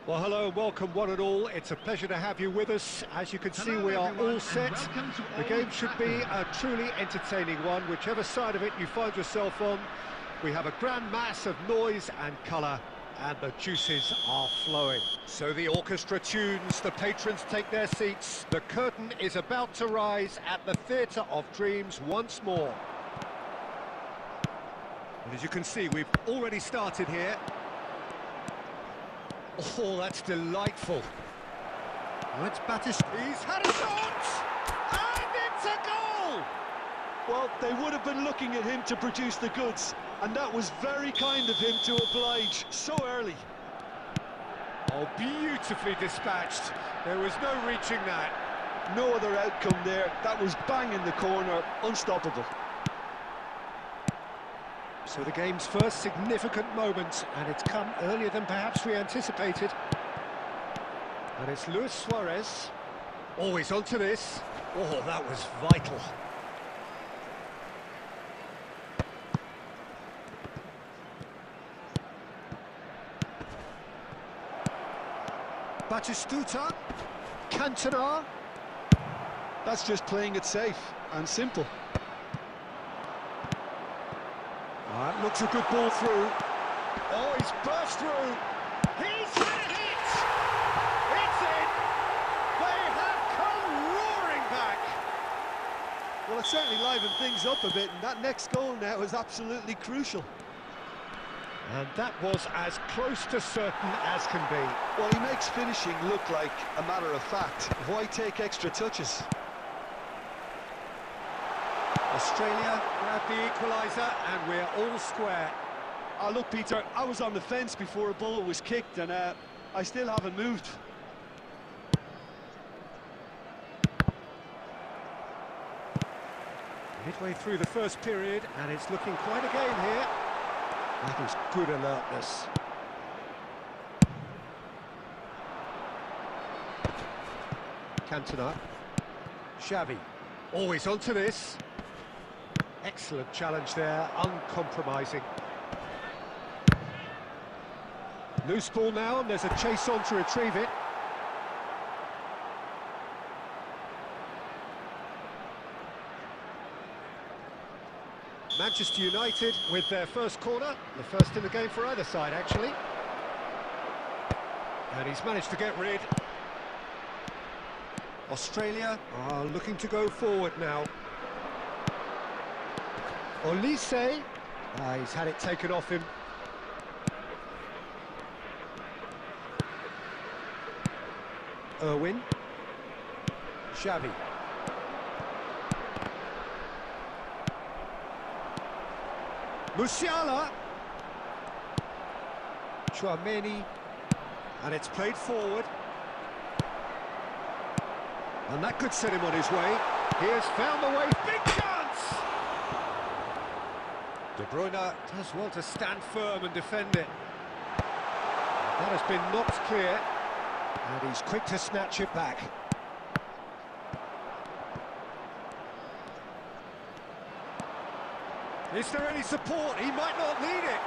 Well, hello and welcome one and all. It's a pleasure to have you with us. As you can see, we are all set. The game should be a truly entertaining one, whichever side of it you find yourself on. We have a grand mass of noise and colour, and the juices are flowing. So the orchestra tunes, the patrons take their seats. The curtain is about to rise at the Theatre of Dreams once more. And as you can see, we've already started here. Oh, that's delightful. Let's Batista. He's had a shot! And it's a goal! Well, they would have been looking at him to produce the goods, and that was very kind of him to oblige so early. Oh, beautifully dispatched. There was no reaching that. No other outcome there. That was bang in the corner, unstoppable. So the game's first significant moment, and it's come earlier than perhaps we anticipated. And it's Luis Suarez. Oh, he's onto this. Oh, that was vital. Batistuta, Cantona. That's just playing it safe and simple. That looks a good ball through. Oh, he's burst through. He's had it! It's in! They have come roaring back! Well, it certainly livened things up a bit, and that next goal now is absolutely crucial. And that was as close to certain as can be. Well, he makes finishing look like a matter of fact. Why take extra touches? Australia grab the equaliser, and we're all square. Oh, look, Peter, I was on the fence before a ball was kicked, and I still haven't moved. Midway through the first period, and it's looking quite a game here. That is good alertness. Cantona. Xavi. Always onto this. Excellent challenge there, uncompromising. Loose ball now, and there's a chase on to retrieve it. Manchester United with their first corner, the first in the game for either side, actually. And he's managed to get rid. Australia are looking to go forward now. Olise, he's had it taken off him. Irwin. Xavi. Musiala. Chouameni. And it's played forward. And that could set him on his way. He has found the way. Big chance! De Bruyne does well to stand firm and defend it. That has been knocked clear, and he's quick to snatch it back. Is there any support? He might not need it.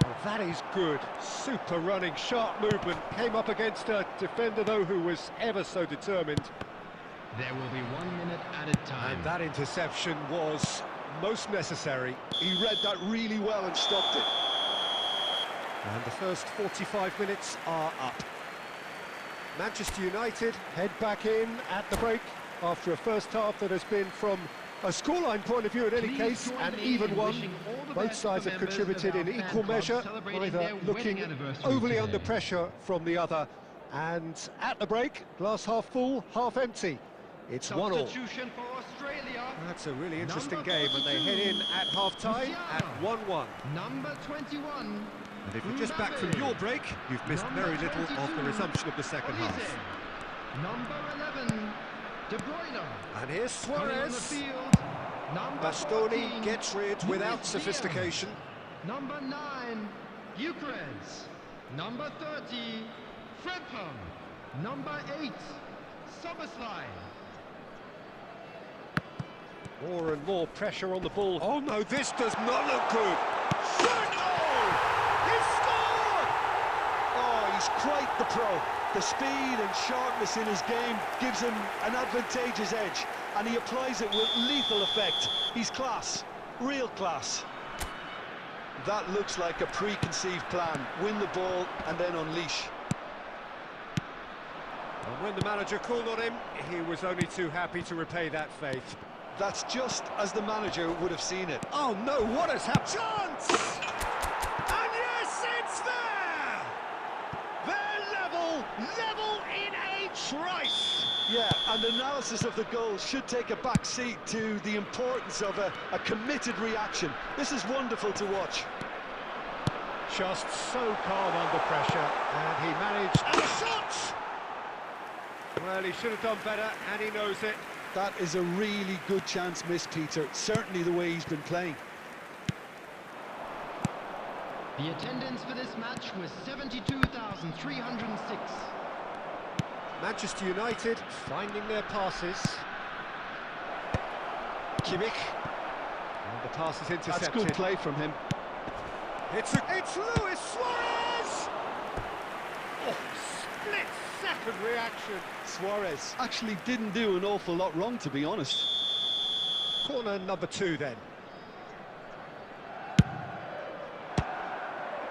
Well, that is good. Super running, sharp movement. Came up against a defender, though, who was ever so determined. There will be 1 minute added time. And that interception was most necessary. He read that really well and stopped it. And the first 45 minutes are up. Manchester United head back in at the break after a first half that has been, from a scoreline point of view in any case, an even one. Both sides have contributed in equal measure, neither looking overly under pressure from the other. And at the break, glass half full, half empty. It's 1-1. That's a really interesting game, and they head in at half-time at 1-1. Number 21. And if you're just back from your break, you've missed very little of the resumption of the second half. Number 11, De Bruyne. And here's Suarez. Bastoni 14, gets rid without sophistication. Number 9, Eucharist. Number 30, Frimpong. Number 8, Soboslai. More and more pressure on the ball. Oh no, this does not look good. Shot! Oh! He scored! Oh, He's quite the pro. The speed and sharpness in his game gives him an advantageous edge, and he applies it with lethal effect. He's class, real class. That looks like a preconceived plan. Win the ball and then unleash. And when the manager called on him, he was only too happy to repay that faith. That's just as the manager would have seen it. Oh no, what has happened? Chance! And yes, it's there! They're level in a trice! Yeah, and analysis of the goal should take a back seat to the importance of a committed reaction. This is wonderful to watch. Just so calm under pressure, and he managed... And a shot! Well, he should have done better, and he knows it. That is a really good chance missed, Peter. Certainly the way he's been playing. The attendance for this match was 72,306. Manchester United finding their passes. Kimmich. And the pass is intercepted. That's good play from him. It's Luis Suarez! Oh, split-second reaction. Suarez actually didn't do an awful lot wrong, to be honest. Corner number 2 then.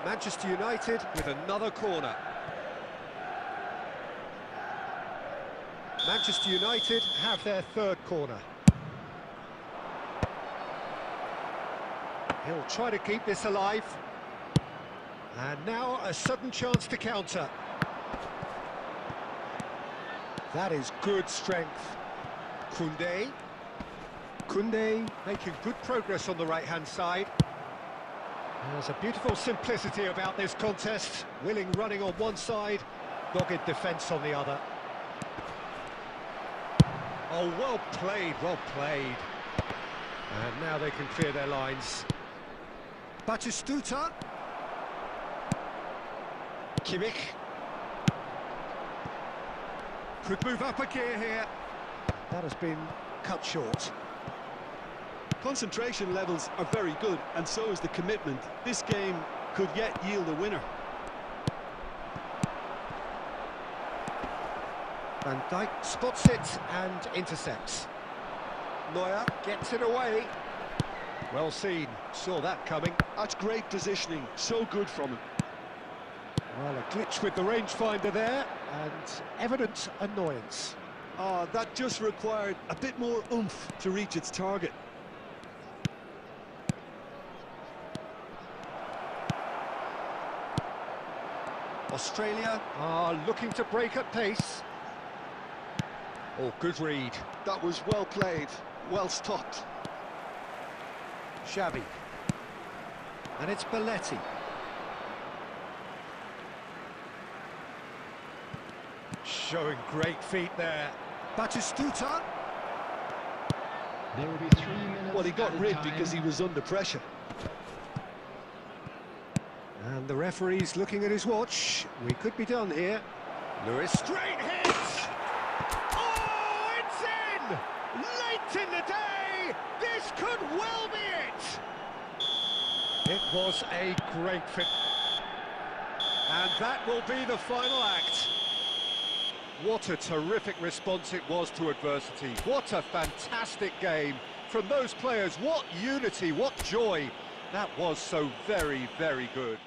Manchester United with another corner. Manchester United have their 3rd corner. He'll try to keep this alive. And now a sudden chance to counter. That is good strength. Koundé making good progress on the right-hand side. There's a beautiful simplicity about this contest. Willing running on one side, dogged defence on the other. Oh, well played, well played. And now they can clear their lines. Batistuta. Kimmich. Could move up a gear here. That has been cut short. Concentration levels are very good, and so is the commitment. This game could yet yield a winner. Van Dijk spots it and intercepts. Neuer gets it away. Well seen, saw that coming. That's great positioning, so good from him. Well, a glitch with the rangefinder there, and evident annoyance. That just required a bit more oomph to reach its target. Australia are looking to break at pace. Oh, good read. That was well played, well stopped. Xavi. And it's Belletti. Showing great feet there. Batistuta. There will be 3 minutes. Well, he got added rid time. because he was under pressure. And the referee's looking at his watch. We could be done here. Lewis, straight hit! Oh, it's in! Late in the day! This could well be it! It was a great fit. And that will be the final act. What a terrific response it was to adversity. What a fantastic game from those players. What unity, what joy. That was so very, very good.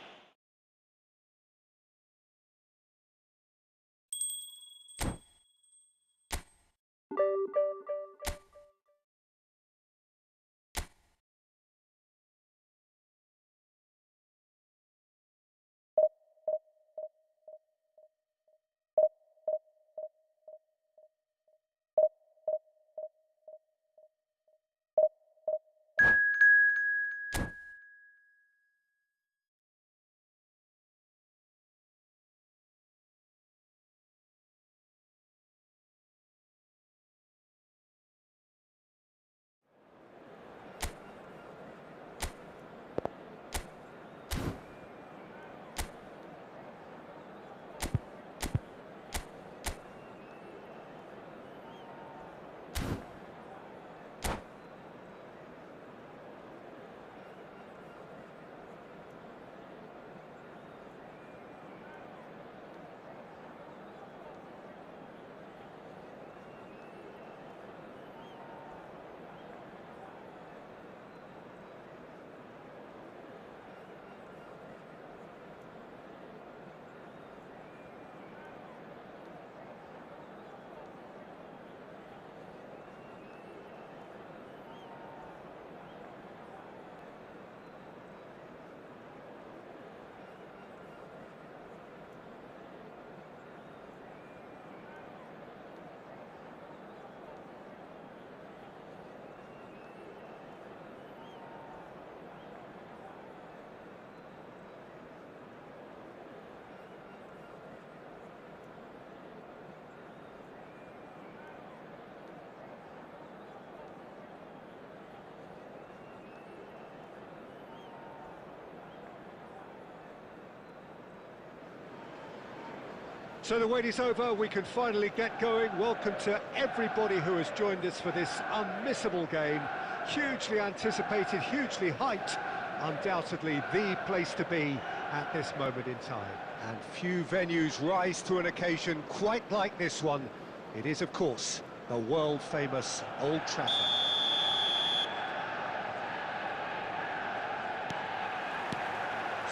So the wait is over, we can finally get going. Welcome to everybody who has joined us for this unmissable game. Hugely anticipated, hugely hyped. Undoubtedly the place to be at this moment in time. And few venues rise to an occasion quite like this one. It is, of course, the world-famous Old Trafford.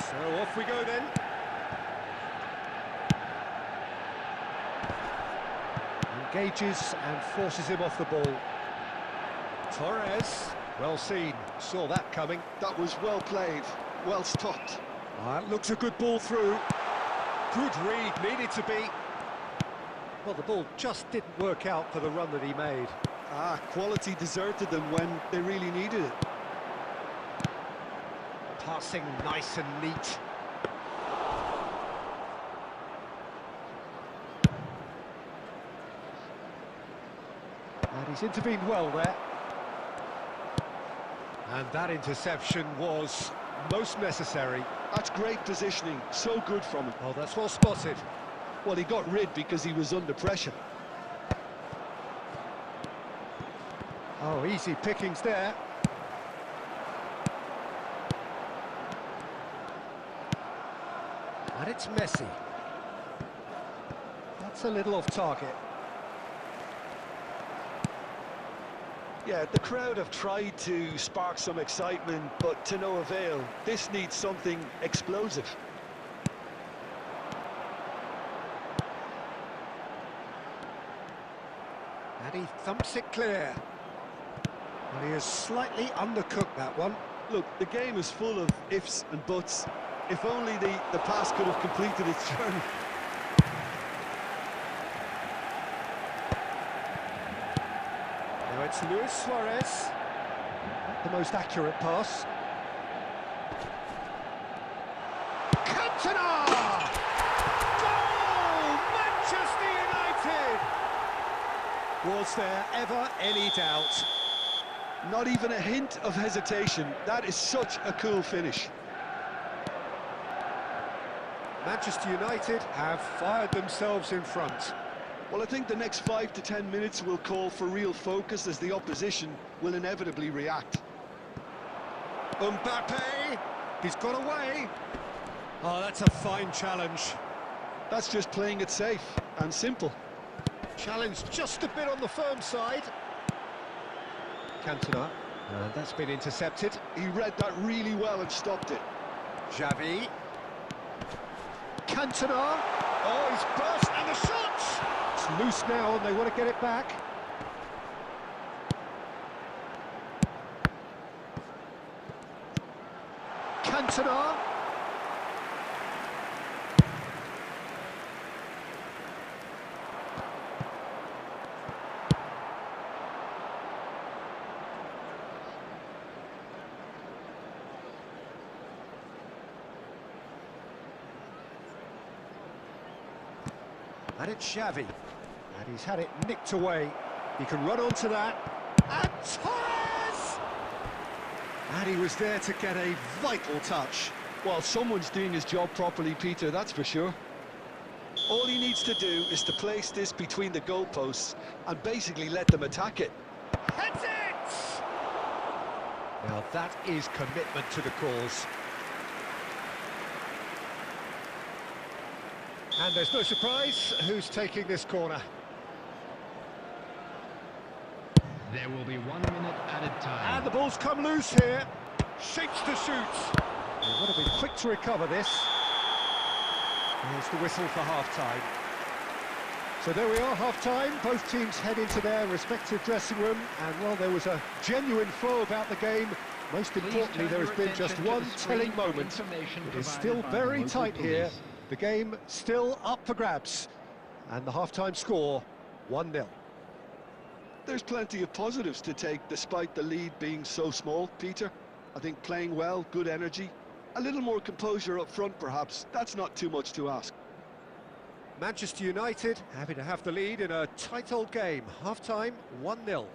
So off we go then. Engages and forces him off the ball. Torres, well seen, saw that coming. That was well played, well stopped. That looks a good ball through. Good read, needed to be. Well, the ball just didn't work out for the run that he made. Quality deserted them when they really needed it. Passing nice and neat. And he's intervened well there. And that interception was most necessary. That's great positioning, so good from him. Oh, that's well spotted. Well, he got rid because he was under pressure. Oh, easy pickings there. And it's Messi. That's a little off target. Yeah, the crowd have tried to spark some excitement, but to no avail. This needs something explosive. And he thumps it clear. Well, he has slightly undercooked that one. Look, the game is full of ifs and buts. If only the pass could have completed its journey. Now it's Luis Suarez. Not the most accurate pass. Cantona! Goal! Manchester United! Was there ever any doubt? Not even a hint of hesitation. That is such a cool finish. Manchester United have fired themselves in front. Well, I think the next 5 to 10 minutes will call for real focus as the opposition will inevitably react. Mbappe, he's got away. Oh, that's a fine challenge. That's just playing it safe and simple. Challenge just a bit on the firm side. Cantona, and that's been intercepted. He read that really well and stopped it. Xavi. Cantona. Oh, he's burst, and the shot! It's loose now, and they want to get it back. Cantona. And it's Xavi, and he's had it nicked away. He can run onto that, and Torres! And he was there to get a vital touch. Well, someone's doing his job properly, Peter, that's for sure. All he needs to do is to place this between the goalposts and basically let them attack it. Heads it! Now that is commitment to the cause. And there's no surprise who's taking this corner. There will be 1 minute added time. And the ball's come loose here. Shapes to shoot. They've got to be quick to recover this. Here's the whistle for half-time. So there we are, half-time. Both teams head into their respective dressing room. And, well, there was a genuine flow about the game. Most importantly, there has been just one telling moment. It is still very tight here. The game still up for grabs, and the half-time score, 1-0. There's plenty of positives to take despite the lead being so small, Peter. I think playing well, good energy, a little more composure up front perhaps, that's not too much to ask. Manchester United happy to have the lead in a tight old game, half-time 1-0.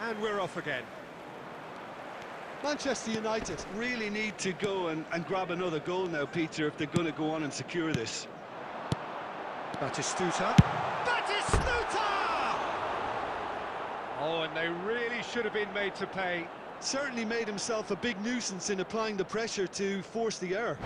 And we're off again. Manchester United really need to go and grab another goal now, Peter, if they're going to go on and secure this. Batistuta. Batistuta! Oh, and they really should have been made to pay. Certainly made himself a big nuisance in applying the pressure to force the error.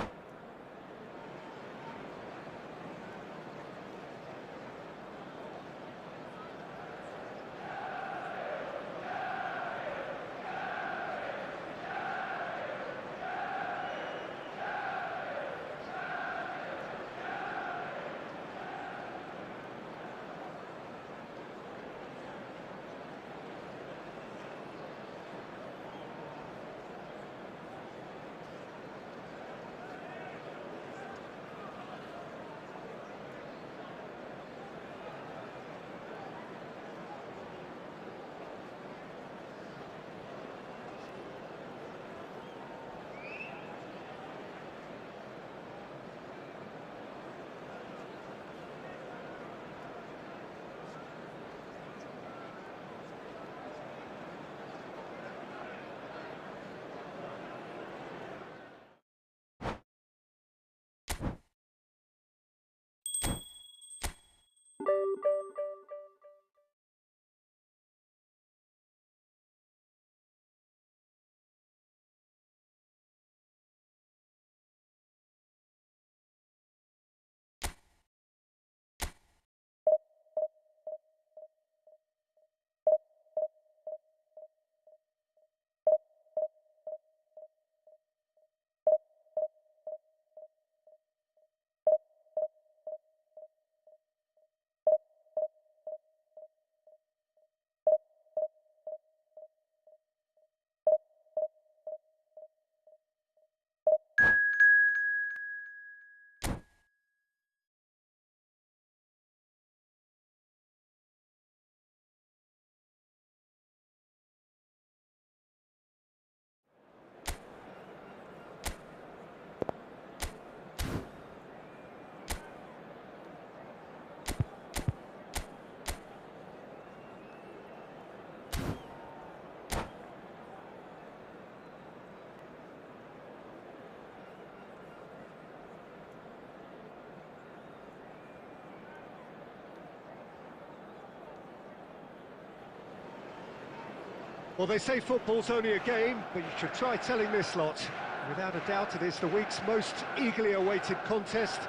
Well, they say football's only a game, but you should try telling this lot. Without a doubt, it is the week's most eagerly awaited contest,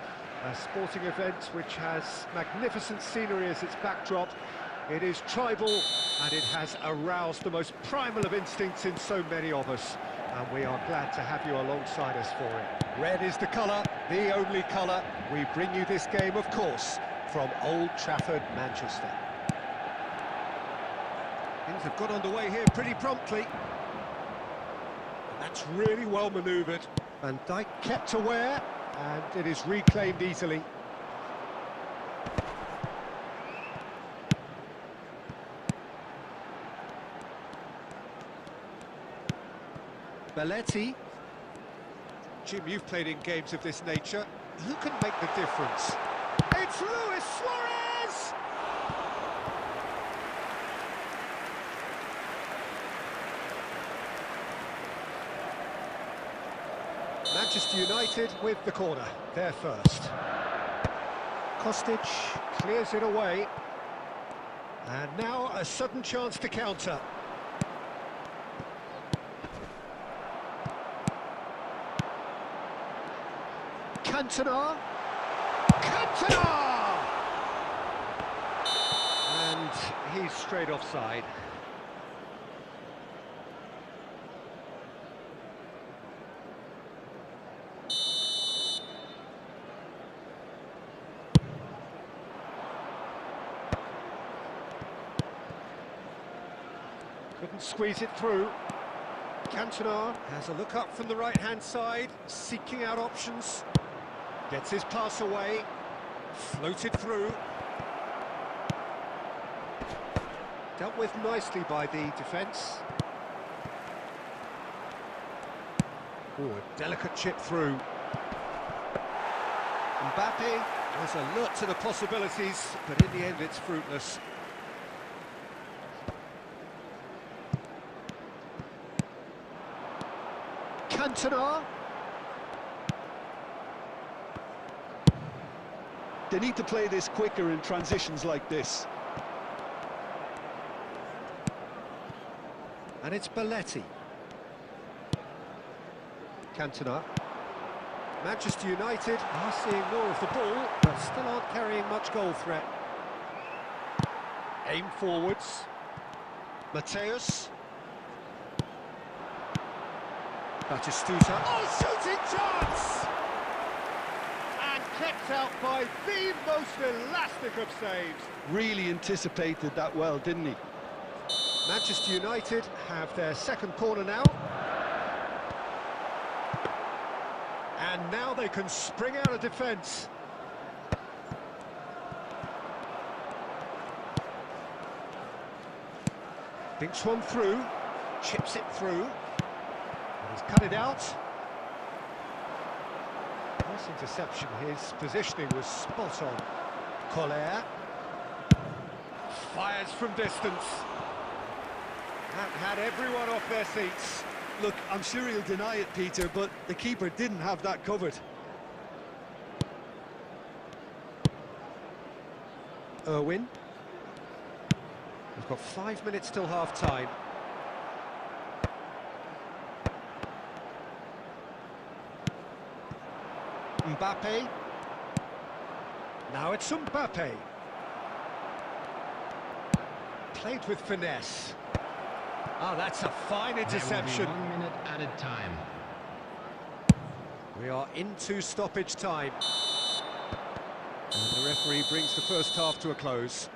a sporting event which has magnificent scenery as its backdrop. It is tribal, and it has aroused the most primal of instincts in so many of us, and we are glad to have you alongside us for it. Red is the colour, the only colour. We bring you this game, of course, from Old Trafford, Manchester. Things have got underway here pretty promptly. That's really well manoeuvred. Van Dijk kept aware, and it is reclaimed easily. Belletti. Jim, you've played in games of this nature. Who can make the difference? It's Luis Suarez! Manchester United with the corner, there first. Kostic clears it away. And now a sudden chance to counter. Cantona! Cantona! And he's straight offside. Couldn't squeeze it through. Cantona has a look up from the right-hand side, seeking out options. Gets his pass away, floated through. Dealt with nicely by the defence. Oh, a delicate chip through. Mbappe was alert to the possibilities, but in the end it's fruitless. Cantona. They need to play this quicker in transitions like this. And it's Belletti. Cantona. Manchester United are seeing more of the ball, but still aren't carrying much goal threat. Aim forwards. Mateus. Batistuta. Oh, shooting chance! And kept out by the most elastic of saves. Really anticipated that well, didn't he? Manchester United have their second corner now. And now they can spring out of defence. Thinks one through, chips it through, and he's cut it out. Nice interception, his positioning was spot on. Collier fires from distance. That had everyone off their seats. Look, I'm sure he'll deny it, Peter, but the keeper didn't have that covered. Irwin. We've got 5 minutes till half-time. Mbappe. Now it's Mbappe. Played with finesse. Ah, that's a fine interception. There will be 1 minute added time. We are into stoppage time. And the referee brings the first half to a close.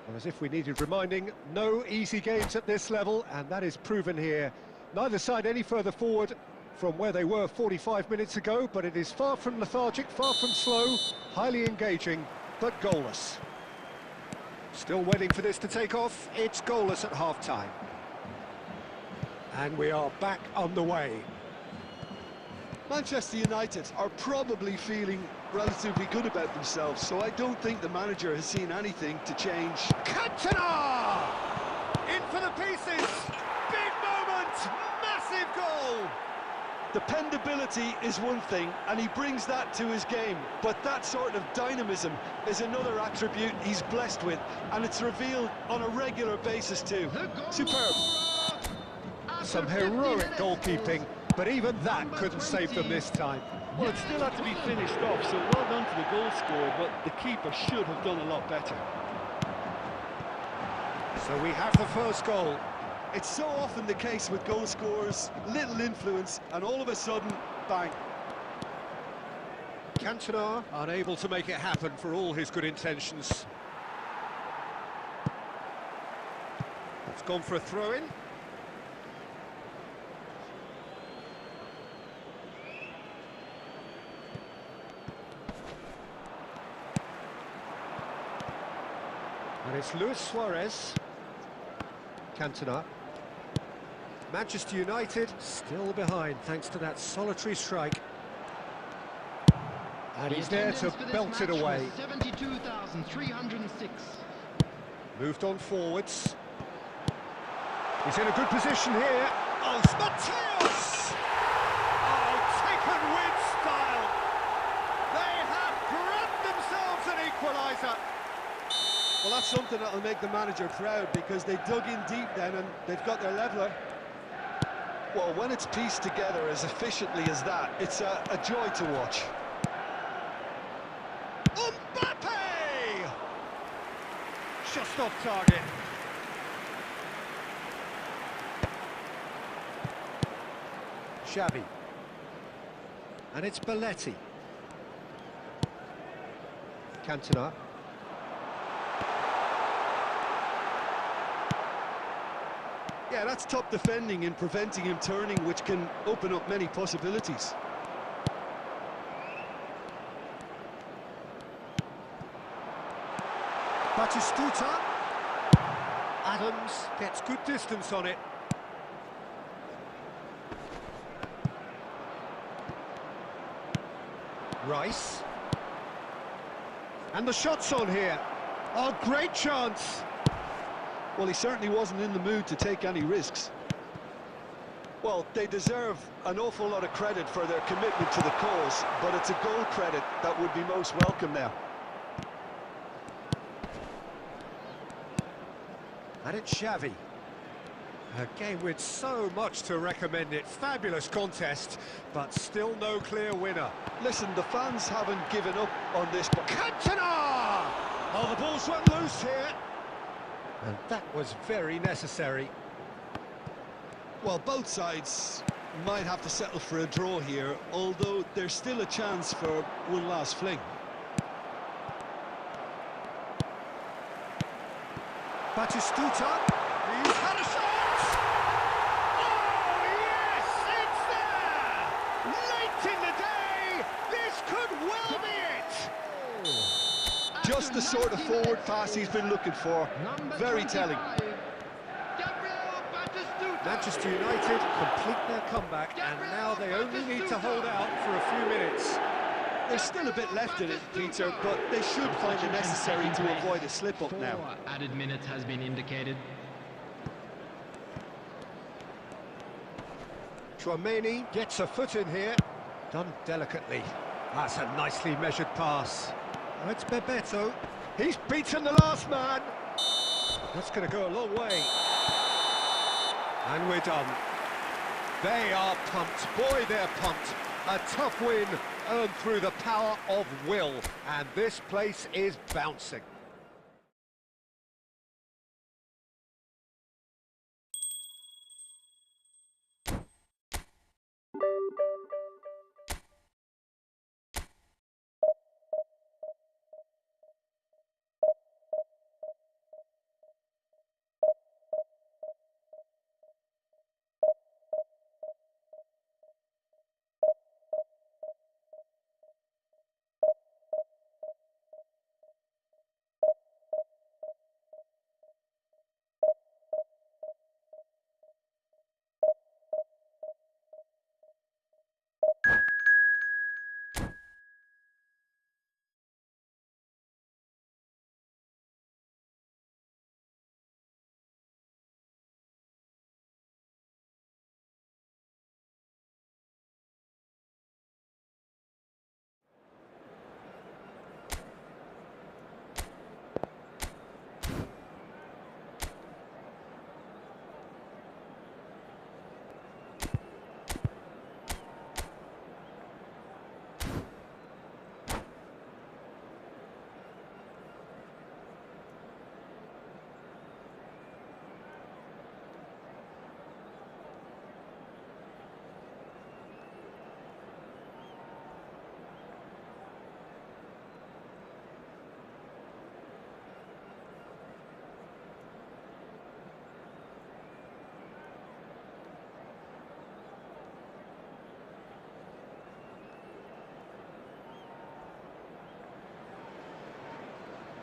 Well, as if we needed reminding, no easy games at this level, and that is proven here. Neither side any further forward from where they were 45 minutes ago, but it is far from lethargic, far from slow, highly engaging, but goalless. Still waiting for this to take off. It's goalless at half-time. And we are back on the way. Manchester United are probably feeling relatively good about themselves, so I don't think the manager has seen anything to change. Cantona! In for the pieces! Big moment! Massive goal! Dependability is one thing, and he brings that to his game, but that sort of dynamism is another attribute he's blessed with, and it's revealed on a regular basis too. Superb. Some heroic goalkeeping, but even that couldn't save them this time. Well, it still had to be finished off, so well done to the goal scorer, but the keeper should have done a lot better. So we have the first goal. It's so often the case with goal scorers, little influence, and all of a sudden, bang. Cantona unable to make it happen for all his good intentions. It's gone for a throw-in. And it's Luis Suarez. Cantona. Manchester United still behind thanks to that solitary strike. And he's there to belt it away. 72,306. Moved on forwards. He's in a good position here. Oh, it's Mateus! Oh, taken with style. They have grabbed themselves an equaliser. Well, that's something that'll make the manager proud, because they dug in deep then and they've got their leveller. Well, when it's pieced together as efficiently as that, it's a joy to watch. Mbappe! Just off target. Xavi. And it's Belletti. Cantona. Yeah, that's top defending in preventing him turning, which can open up many possibilities. Batistuta. Adams gets good distance on it. Rice. And the shot's on here. Oh, great chance. Well, he certainly wasn't in the mood to take any risks. Well, they deserve an awful lot of credit for their commitment to the cause, but it's a goal credit that would be most welcome now. And it's Xavi. A game with so much to recommend it. Fabulous contest, but still no clear winner. Listen, the fans haven't given up on this, but... Cantona! Oh, the ball's run loose here. And that was very necessary. Well, both sides might have to settle for a draw here, although there's still a chance for one last fling. Batistuta, he's had a shot! Oh, yes, it's there! Late in the day, this could well be it! Just the sort of forward pass he's been looking for. Very telling. Manchester United complete their comeback, and now they only need to hold out for a few minutes. There's still a bit left in it, Peter, but they should find it necessary to avoid a slip-up now. 4 added minutes has been indicated. Chouameni gets a foot in here. Done delicately. That's a nicely measured pass. Oh, it's Bebeto. He's beaten the last man. That's going to go a long way. And we're done. They are pumped. Boy, they're pumped. A tough win earned through the power of will. And this place is bouncing.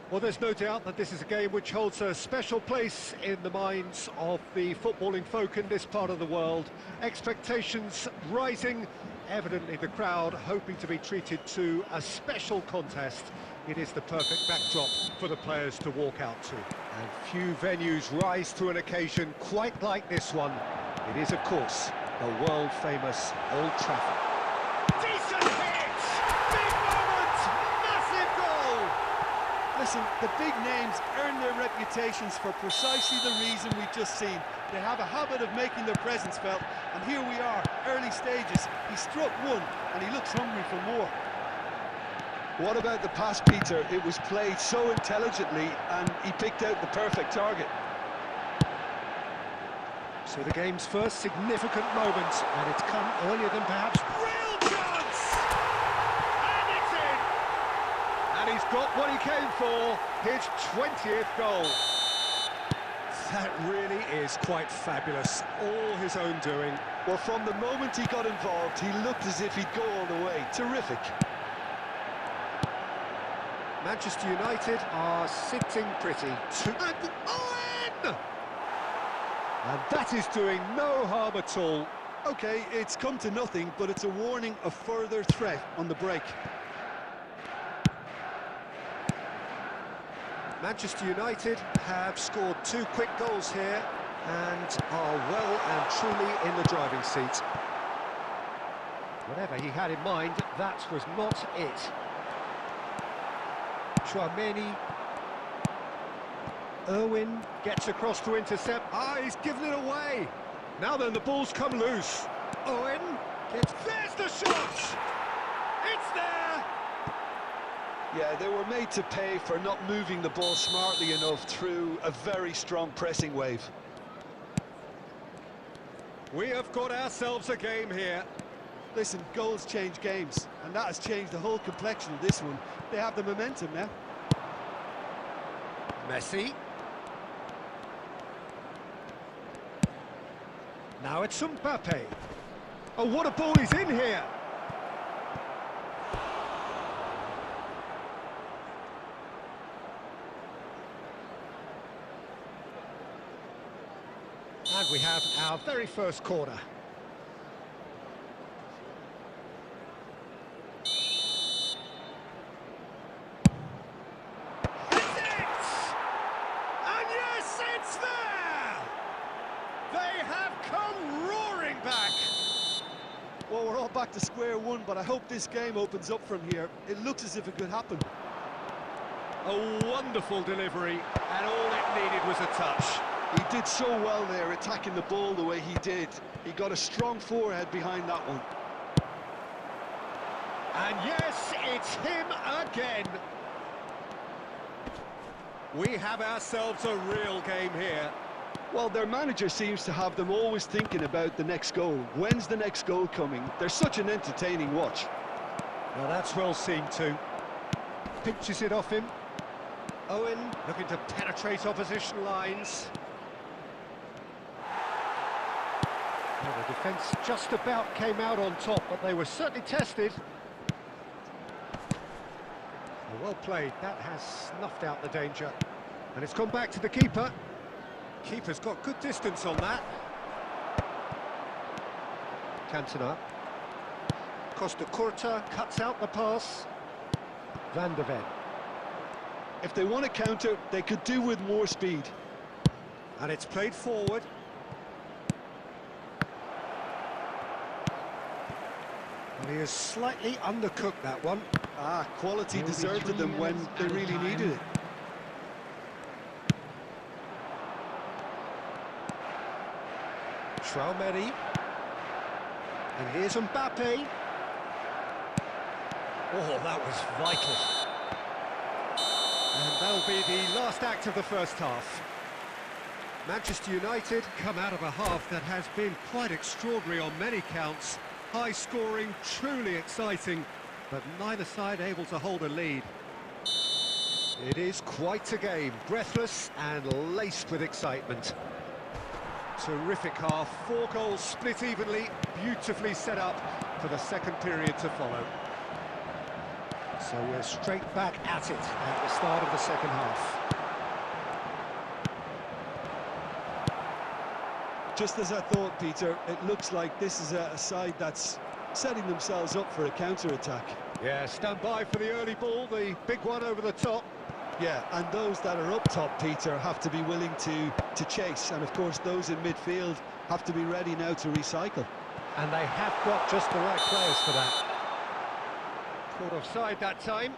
Well, there's no doubt that this is a game which holds a special place in the minds of the footballing folk in this part of the world. Expectations rising, evidently the crowd hoping to be treated to a special contest. It is the perfect backdrop for the players to walk out to. And few venues rise to an occasion quite like this one. It is, of course, the world-famous Old Trafford. Decent hit! Big moment! Massive goal! Listen, the big names earn their reputations for precisely the reason we've just seen. They have a habit of making their presence felt, and here we are, early stages. He struck one, and he looks hungry for more. What about the pass, Peter? It was played so intelligently, and he picked out the perfect target. So the game's first significant moment, and it's come earlier than perhaps. Real chance! And it's in! And he's got what he came for, his 20th goal. That really is quite fabulous, all his own doing. Well, from the moment he got involved, he looked as if he'd go all the way. Terrific. Manchester United are sitting pretty. And Owen! And that is doing no harm at all. Okay, it's come to nothing, but it's a warning of further threat on the break. Manchester United have scored 2 quick goals here, and are well and truly in the driving seat. Whatever he had in mind, that was not it. Chouameni. Irwin gets across to intercept. Ah, he's given it away. Now then, the ball's come loose. Owen gets... There's the shot! It's there! Yeah, they were made to pay for not moving the ball smartly enough through a very strong pressing wave. We have got ourselves a game here. Listen, goals change games, and that has changed the whole complexion of this one. They have the momentum now. Messi. Now it's Mbappe. Oh, what a ball he's in here! And we have our very first corner. Well, we're all back to square one, but I hope this game opens up from here. It looks as if it could happen. A wonderful delivery, and all it needed was a touch. He did so well there, attacking the ball the way he did. He got a strong forehead behind that one. And yes, it's him again. We have ourselves a real game here. Well, their manager seems to have them always thinking about the next goal. When's the next goal coming? They're such an entertaining watch. Well, that's well seen too. Pinches it off him. Owen looking to penetrate opposition lines. Well, the defence just about came out on top, but they were certainly tested. Well played. That has snuffed out the danger. And it's gone back to the keeper. Keeper's got good distance on that. Cantona. Costa Curta cuts out the pass. Van de Ven. If they want to counter, they could do with more speed. And it's played forward. And he has slightly undercooked that one. Ah, quality deserted them when they really needed it. Chouameni. And here's Mbappe. Oh, that was vital. And that'll be the last act of the first half. Manchester United come out of a half that has been quite extraordinary on many counts. High scoring, truly exciting, but neither side able to hold a lead. It is quite a game, breathless and laced with excitement. Terrific half, 4 goals split evenly, beautifully set up for the second period to follow. So we're straight back at it at the start of the second half. Just as I thought, Peter, it looks like this is a side that's setting themselves up for a counter-attack. Yeah, stand by for the early ball, the big one over the top. Yeah, and those that are up top, Peter, have to be willing to chase. And, of course, those in midfield have to be ready now to recycle. And they have got just the right players for that. Caught offside that time.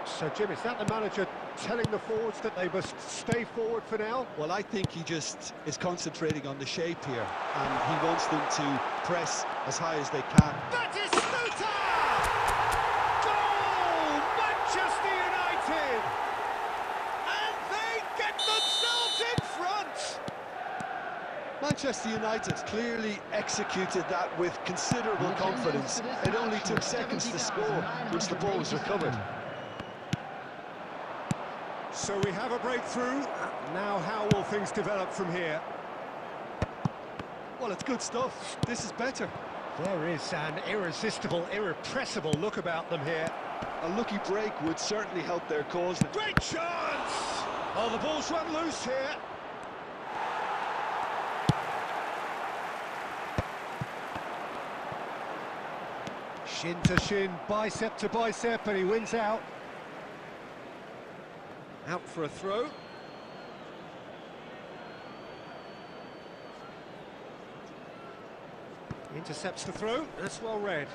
So, Jim, is that the manager telling the forwards that they must stay forward for now? Well, I think he just is concentrating on the shape here, and he wants them to press as high as they can. That is Stuta! Goal! Manchester United! And they get themselves in front! Manchester United clearly executed that with considerable confidence. It only took seconds to score once the ball was recovered. So we have a breakthrough. Now how will things develop from here? Well, it's good stuff. This is better. There is an irresistible, irrepressible look about them here. A lucky break would certainly help their cause. Great chance! Oh, the ball's run loose here. Shin to shin, bicep to bicep, and he wins out. Out for a throw. Intercepts the throw, that's well read.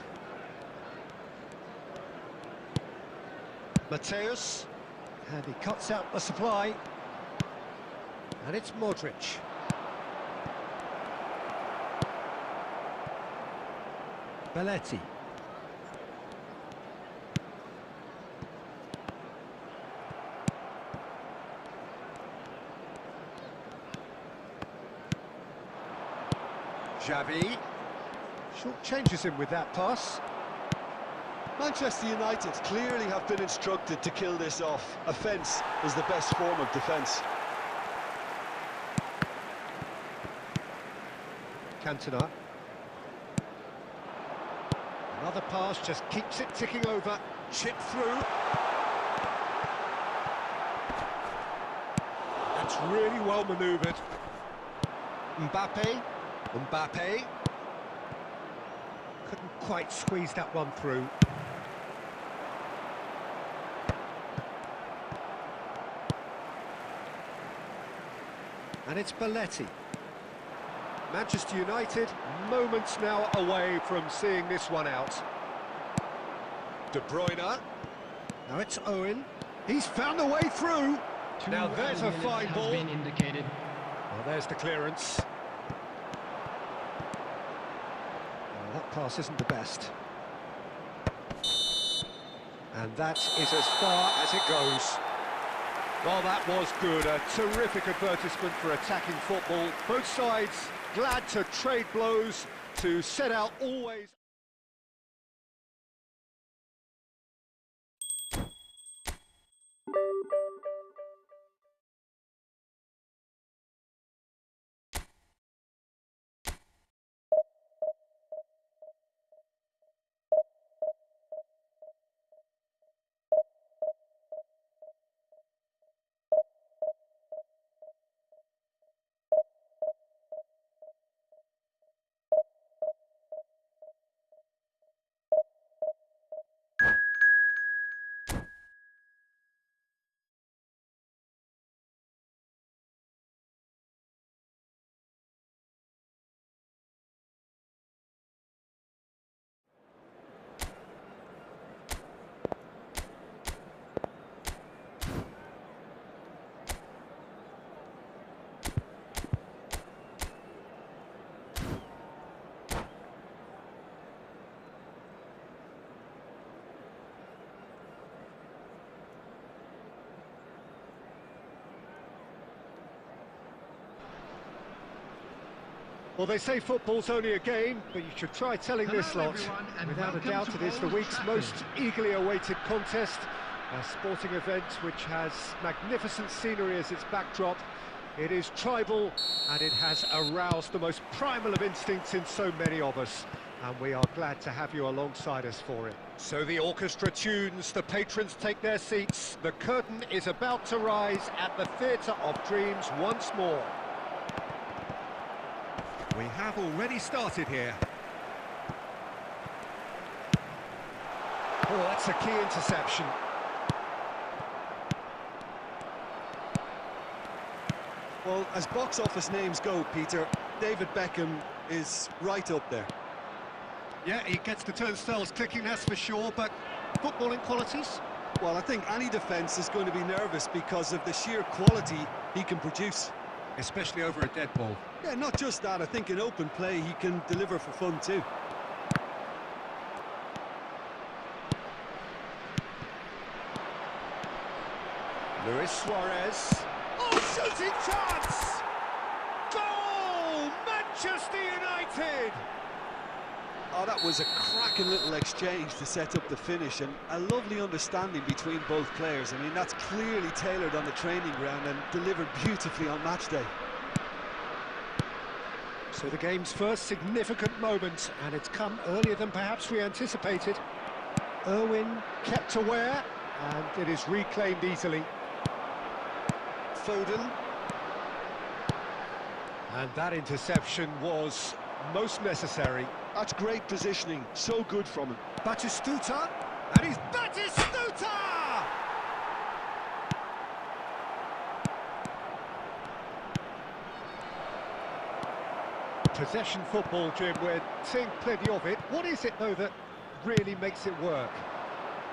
Mateus, and he cuts out the supply. And it's Modric. Belletti. Xavi. Short changes him with that pass. Manchester United clearly have been instructed to kill this off. Offence is the best form of defence. Cantona. Another pass, just keeps it ticking over. Chip through. That's really well manoeuvred. Mbappe. Couldn't quite squeeze that one through. And it's Belletti. Manchester United, moments now away from seeing this one out. De Bruyne. Now it's Owen. He's found a way through. Now there's a fine ball. Been indicated. Well, there's the clearance. Well, that pass isn't the best. And that is as far as it goes. Well, that was good. A terrific advertisement for attacking football. Both sides glad to trade blows, to set out always... Well, they say football's only a game, but you should try telling this lot. Without a doubt, it is the week's most eagerly awaited contest. A sporting event which has magnificent scenery as its backdrop. It is tribal, and it has aroused the most primal of instincts in so many of us. And we are glad to have you alongside us for it. So the orchestra tunes, the patrons take their seats. The curtain is about to rise at the Theatre of Dreams once more. We have already started here. Oh, that's a key interception. Well, as box office names go, Peter, David Beckham is right up there. Yeah, he gets the turnstiles clicking, that's for sure, but footballing qualities? Well, I think any defence is going to be nervous because of the sheer quality he can produce. Especially over a dead ball. Yeah, not just that, I think in open play he can deliver for fun too. Luis Suarez. Oh, shooting chance! Goal! Manchester United! Oh, that was a cracking little exchange to set up the finish, and a lovely understanding between both players. I mean, that's clearly tailored on the training ground and delivered beautifully on match day. So the game's first significant moment, and it's come earlier than perhaps we anticipated. Irwin kept aware, and it is reclaimed easily. Foden. And that interception was most necessary. That's great positioning, so good from him. Batistuta, and he's Batistuta! Possession football, Jim, we're seeing plenty of it. What is it, though, that really makes it work?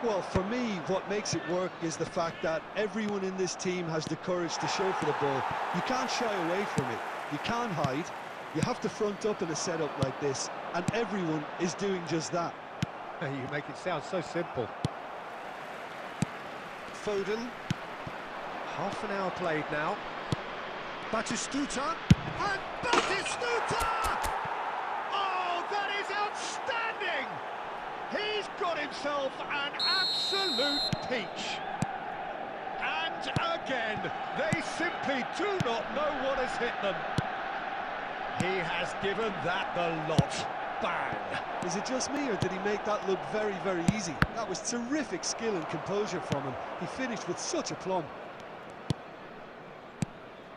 Well, for me, what makes it work is the fact that everyone in this team has the courage to show for the ball. You can't shy away from it. You can't hide. You have to front up in a setup like this, and everyone is doing just that. You make it sound so simple. Foden. Half an hour played now. Batistuta. And Batistuta! Oh, that is outstanding! He's got himself an absolute peach. And again, they simply do not know what has hit them. He has given that the lot. Bang! Is it just me, or did he make that look very, very easy? That was terrific skill and composure from him. He finished with such aplomb.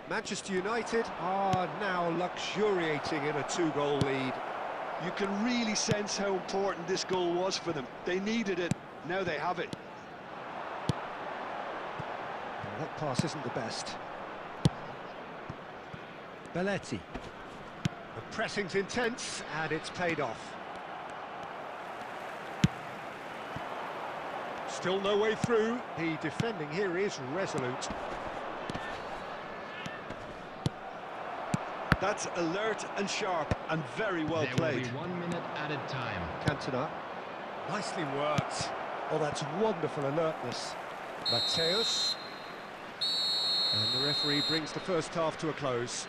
Manchester United are now luxuriating in a 2-goal lead. You can really sense how important this goal was for them. They needed it, now they have it. Well, that pass isn't the best. Belletti. The pressing's intense, and it's paid off. Still no way through. The defending here is resolute. That's alert and sharp and very well played. There will be 1 minute added time. Cantona. Nicely worked. Oh, that's wonderful alertness. Mateus. And the referee brings the first half to a close.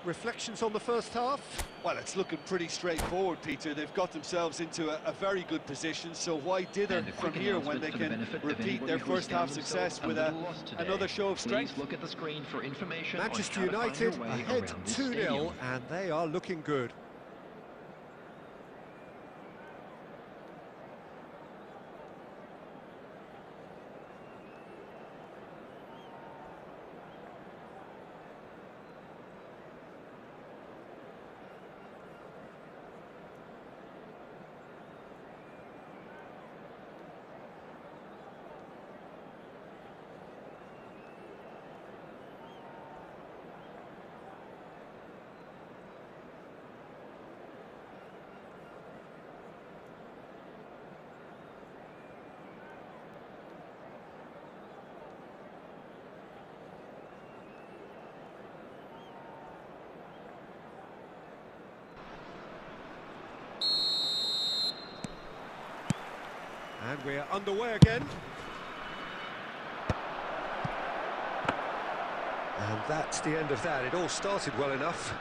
Reflections on the first half? Well, it's looking pretty straightforward, Peter. They've got themselves into a very good position, so why dither from here when they can repeat their first half success with another show of strength? Please look at the screen for information. Manchester United ahead 2-0, and they are looking good. And we're underway again. And that's the end of that. It all started well enough.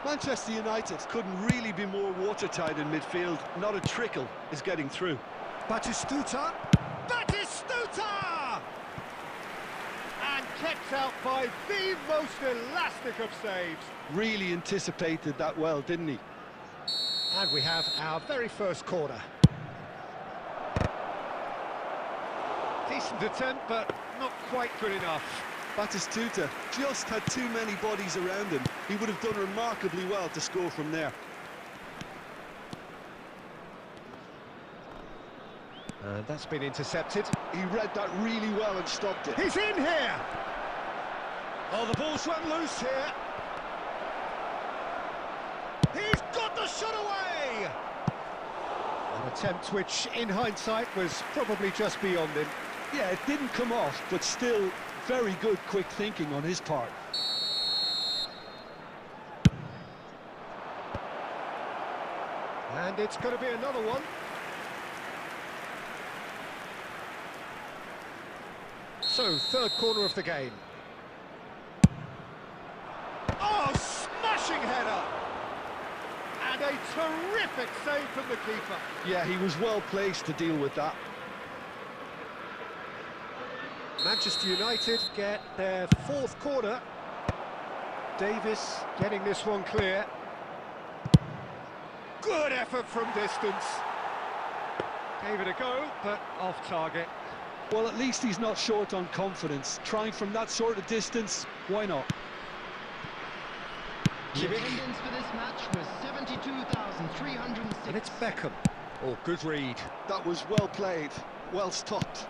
Manchester United couldn't really be more watertight in midfield. Not a trickle is getting through. Batistuta! Batistuta! And kept out by the most elastic of saves. Really anticipated that well, didn't he? And we have our very first corner. Decent attempt, but not quite good enough. Batistuta just had too many bodies around him. He would have done remarkably well to score from there. And that's been intercepted. He read that really well and stopped it. He's in here! Oh, the ball's run loose here. He's got the shot away! An attempt which, in hindsight, was probably just beyond him. Yeah, it didn't come off, but still very good quick thinking on his part. And it's going to be another one. So, third corner of the game. Oh, smashing header! And a terrific save from the keeper. Yeah, he was well placed to deal with that. Manchester United get their fourth corner. Davis getting this one clear. Good effort from distance. Gave it a go, but off target. Well, at least he's not short on confidence. Trying from that sort of distance, why not? The attendance for this match was 72,306. And it's Beckham. Oh, good read. That was well played, well stopped.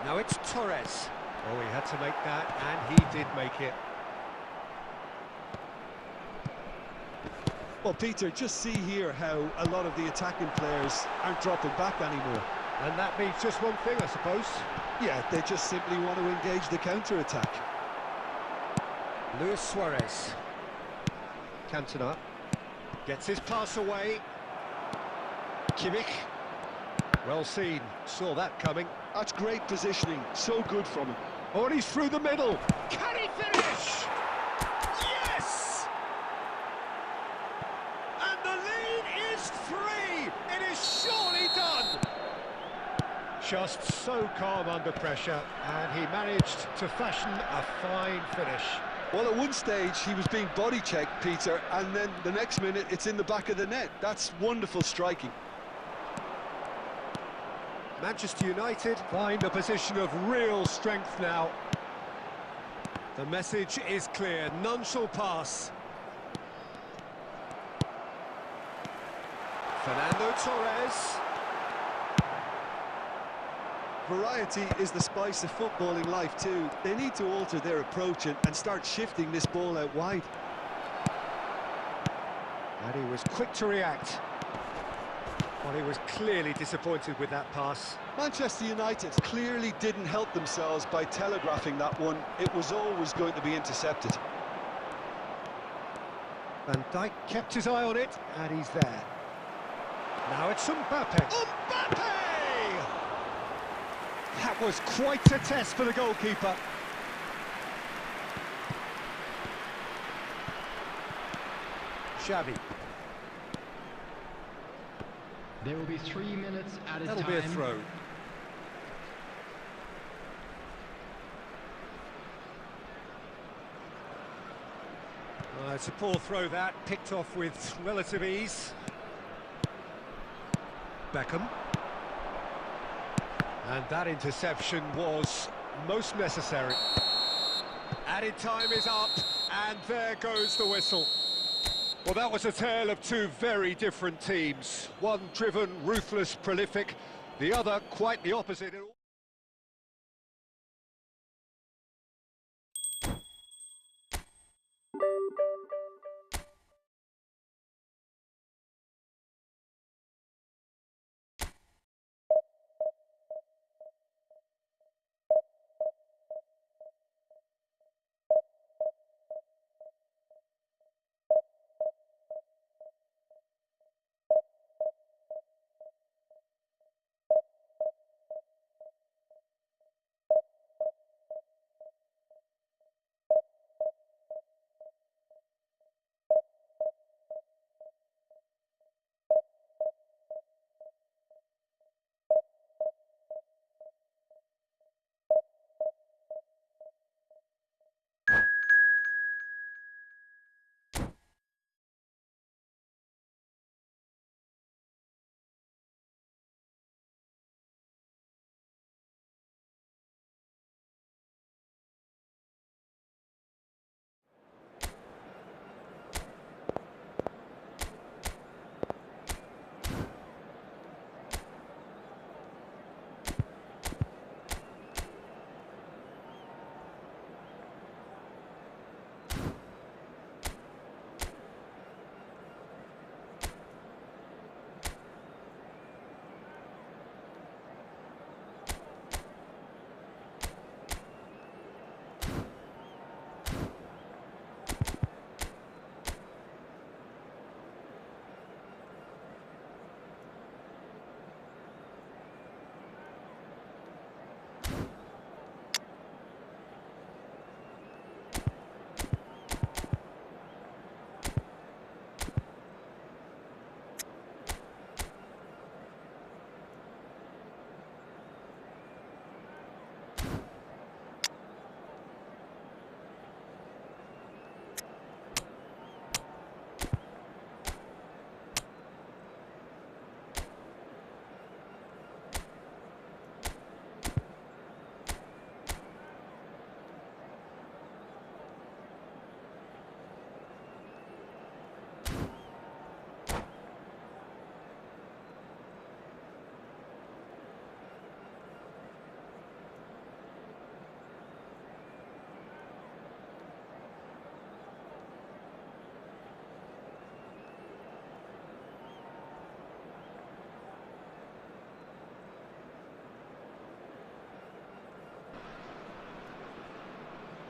Now it's Torres. Oh, he had to make that, and he did make it. Well, Peter, just see here how a lot of the attacking players aren't dropping back anymore. And that means just one thing, I suppose. Yeah, they just simply want to engage the counter-attack. Luis Suarez. Cantona gets his pass away. Kimmich. Well seen, saw that coming. That's great positioning, so good from him. Oh, and he's through the middle. Can he finish? Yes! And the lead is 3. It is surely done. Just so calm under pressure, and he managed to fashion a fine finish. Well, at one stage, he was being body-checked, Peter, and then the next minute, it's in the back of the net. That's wonderful striking. Manchester United find a position of real strength now. The message is clear, none shall pass. Fernando Torres. Variety is the spice of footballing life too. They need to alter their approach and start shifting this ball out wide. And he was quick to react. Well, he was clearly disappointed with that pass. Manchester United clearly didn't help themselves by telegraphing that one. It was always going to be intercepted. Van Dijk kept his eye on it, and he's there. Now it's Mbappe. Mbappe! That was quite a test for the goalkeeper. Xavi. There will be 3 minutes added time. That'll be a throw. It's a poor throw that, picked off with relative ease. Beckham. And that interception was most necessary. Added time is up, and there goes the whistle. Well, that was a tale of two very different teams. One driven, ruthless, prolific, the other quite the opposite.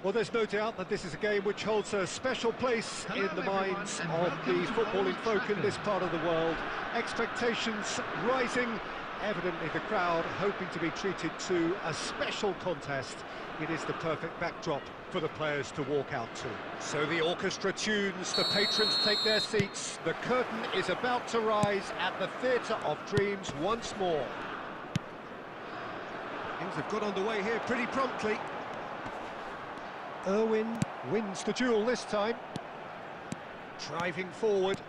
Well, there's no doubt that this is a game which holds a special place in the minds of the footballing folk in this part of the world. Expectations rising, evidently the crowd hoping to be treated to a special contest. It is the perfect backdrop for the players to walk out to. So the orchestra tunes, the patrons take their seats, the curtain is about to rise at the Theatre of Dreams once more. Things have got underway here pretty promptly. Irwin wins the duel this time. Driving forward.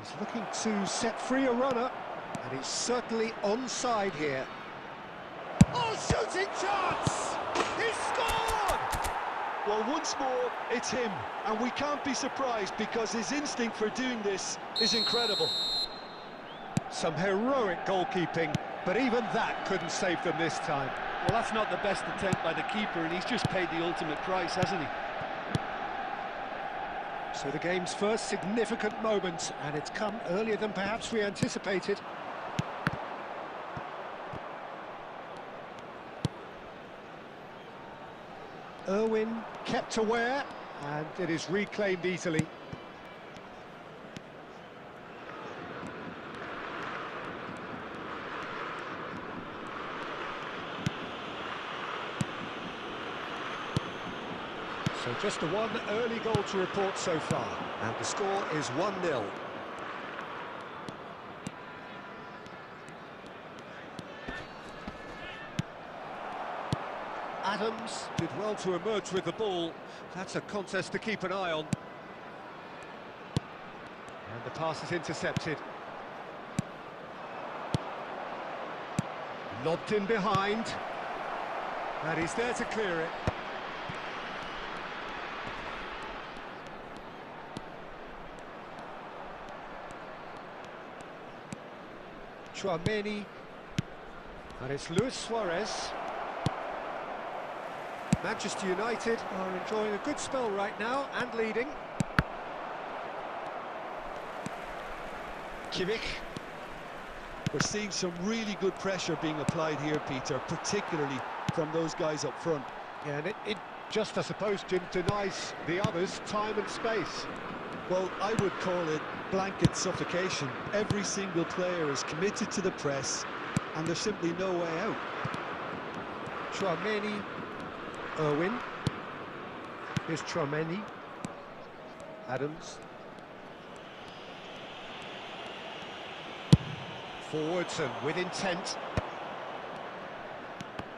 He's looking to set free a runner, and he's certainly onside here. Oh, shooting chance! He scored! Well, once more, it's him, and we can't be surprised because his instinct for doing this is incredible. Some heroic goalkeeping, but even that couldn't save them this time. Well, that's not the best attempt by the keeper, and he's just paid the ultimate price, hasn't he? So the game's first significant moment, and it's come earlier than perhaps we anticipated. Irwin kept aware, and it is reclaimed easily. So just the one early goal to report so far, and the score is 1-0. Adams did well to emerge with the ball. That's a contest to keep an eye on. And the pass is intercepted. Lobbed in behind. And he's there to clear it. Chouameni, and it's Luis Suarez. Manchester United are enjoying a good spell right now and leading. Kimmich. We're seeing some really good pressure being applied here, Peter, particularly from those guys up front. Yeah, and it just, I suppose, Jim, denies the others time and space. Well, I would call it blanket suffocation. Every single player is committed to the press, and there's simply no way out. Chouameni, Irwin. Here's Chouameni. Adams. Forwards and with intent.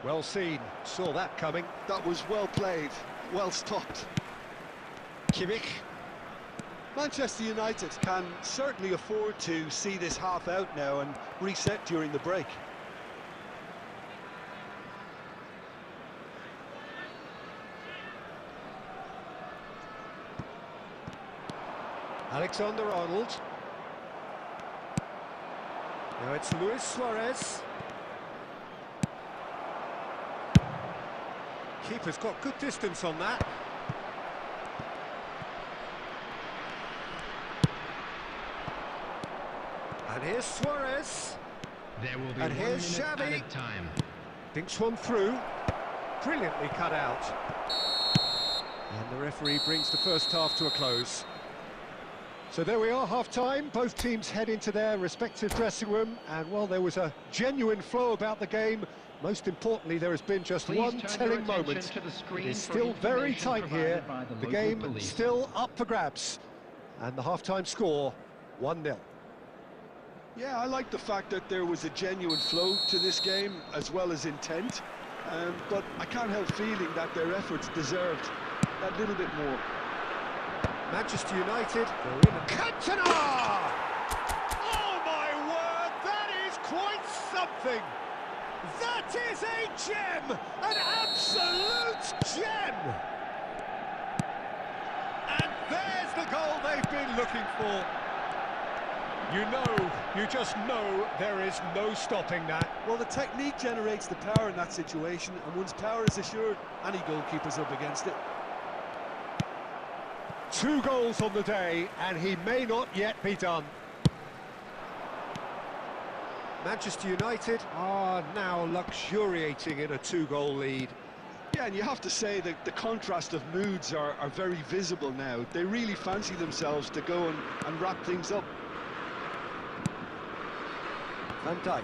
Well seen, saw that coming. That was well played, well stopped. Kimmich. Manchester United can certainly afford to see this half out now and reset during the break. Alexander-Arnold. Now it's Luis Suarez. Keeper's got good distance on that. And here's Suarez. There will be And 1 here's minute Xavi. added time. Thinks one through. Brilliantly cut out. And the referee brings the first half to a close. So there we are, half-time. Both teams head into their respective dressing room. And, well, there was a genuine flow about the game. Most importantly, there has been just one telling moment. It is still very tight here. The game still up for grabs. And the half-time score, 1-0. Yeah, I like the fact that there was a genuine flow to this game as well as intent, but I can't help feeling that their efforts deserved that little bit more. Manchester United, they're in. Cantona! Oh my word, that is quite something! That is a gem! An absolute gem! And there's the goal they've been looking for. You just know there is no stopping that. Well, the technique generates the power in that situation, and once power is assured, any goalkeeper's up against it. 2 goals on the day, and he may not yet be done. Manchester United are now luxuriating in a 2-goal lead. Yeah, and you have to say that the contrast of moods are very visible now. They really fancy themselves to go and wrap things up. Van Dijk.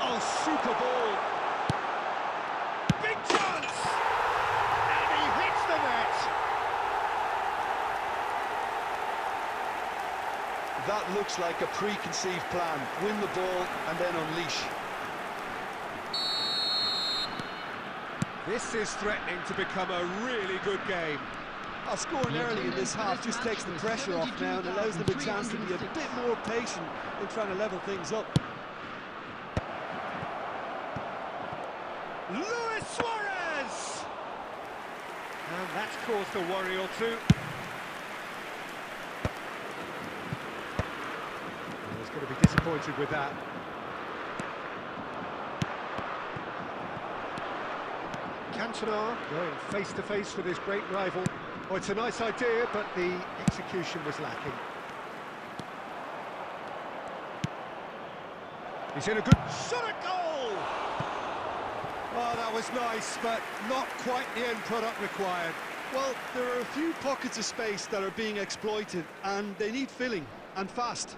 Oh, super ball. Big chance! And he hits the net. That looks like a preconceived plan. Win the ball and then unleash. This is threatening to become a really good game. Scoring early in this half just takes the pressure off now and allows them a chance to be a bit more patient in trying to level things up. Luis Suarez! And that's caused a worry or two. He's going to be disappointed with that. Cantona going face-to-face with his great rival. Oh, it's a nice idea, but the execution was lacking. He's in a good shot at goal! Oh, that was nice, but not quite the end product required. Well, there are a few pockets of space that are being exploited, and they need filling, and fast.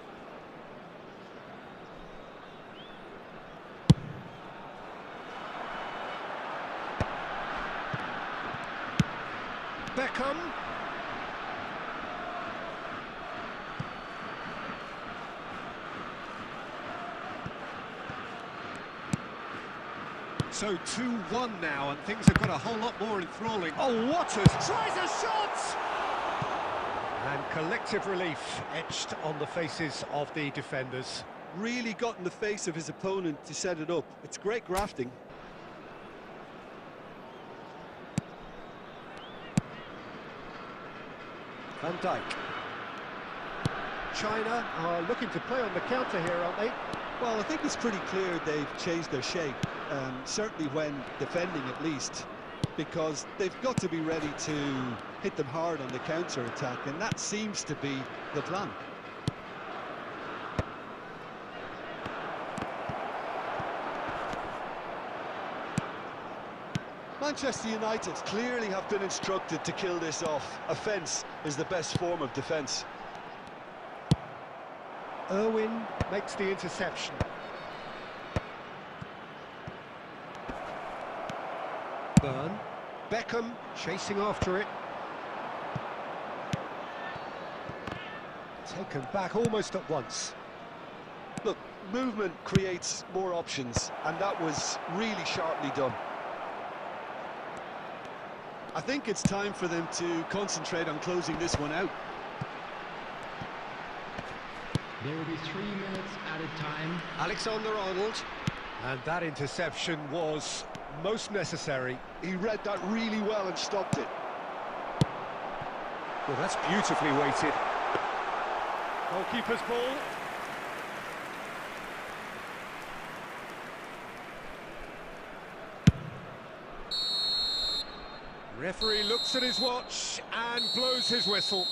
Beckham. So 2-1 now, and things have got a whole lot more enthralling. Oh, Waters tries a shot! And collective relief etched on the faces of the defenders. Really got in the face of his opponent to set it up. It's great grafting. Van Dijk. China are looking to play on the counter here, aren't they? Well, I think it's pretty clear they've changed their shape, certainly when defending at least, because they've got to be ready to hit them hard on the counter-attack, and that seems to be the plan. Manchester United clearly have been instructed to kill this off. Offence is the best form of defence. Irwin makes the interception. Burn. Beckham chasing after it. Taken back almost at once. Look, movement creates more options, and that was really sharply done. I think it's time for them to concentrate on closing this one out. There will be 3 minutes added time. Alexander-Arnold. And that interception was most necessary. He read that really well and stopped it. Well, that's beautifully weighted. Goalkeeper's ball. Referee looks at his watch and blows his whistle.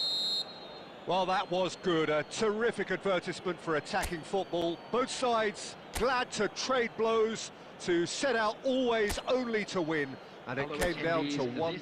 Well, that was good. A terrific advertisement for attacking football. Both sides glad to trade blows, to set out always only to win. And it came down to one.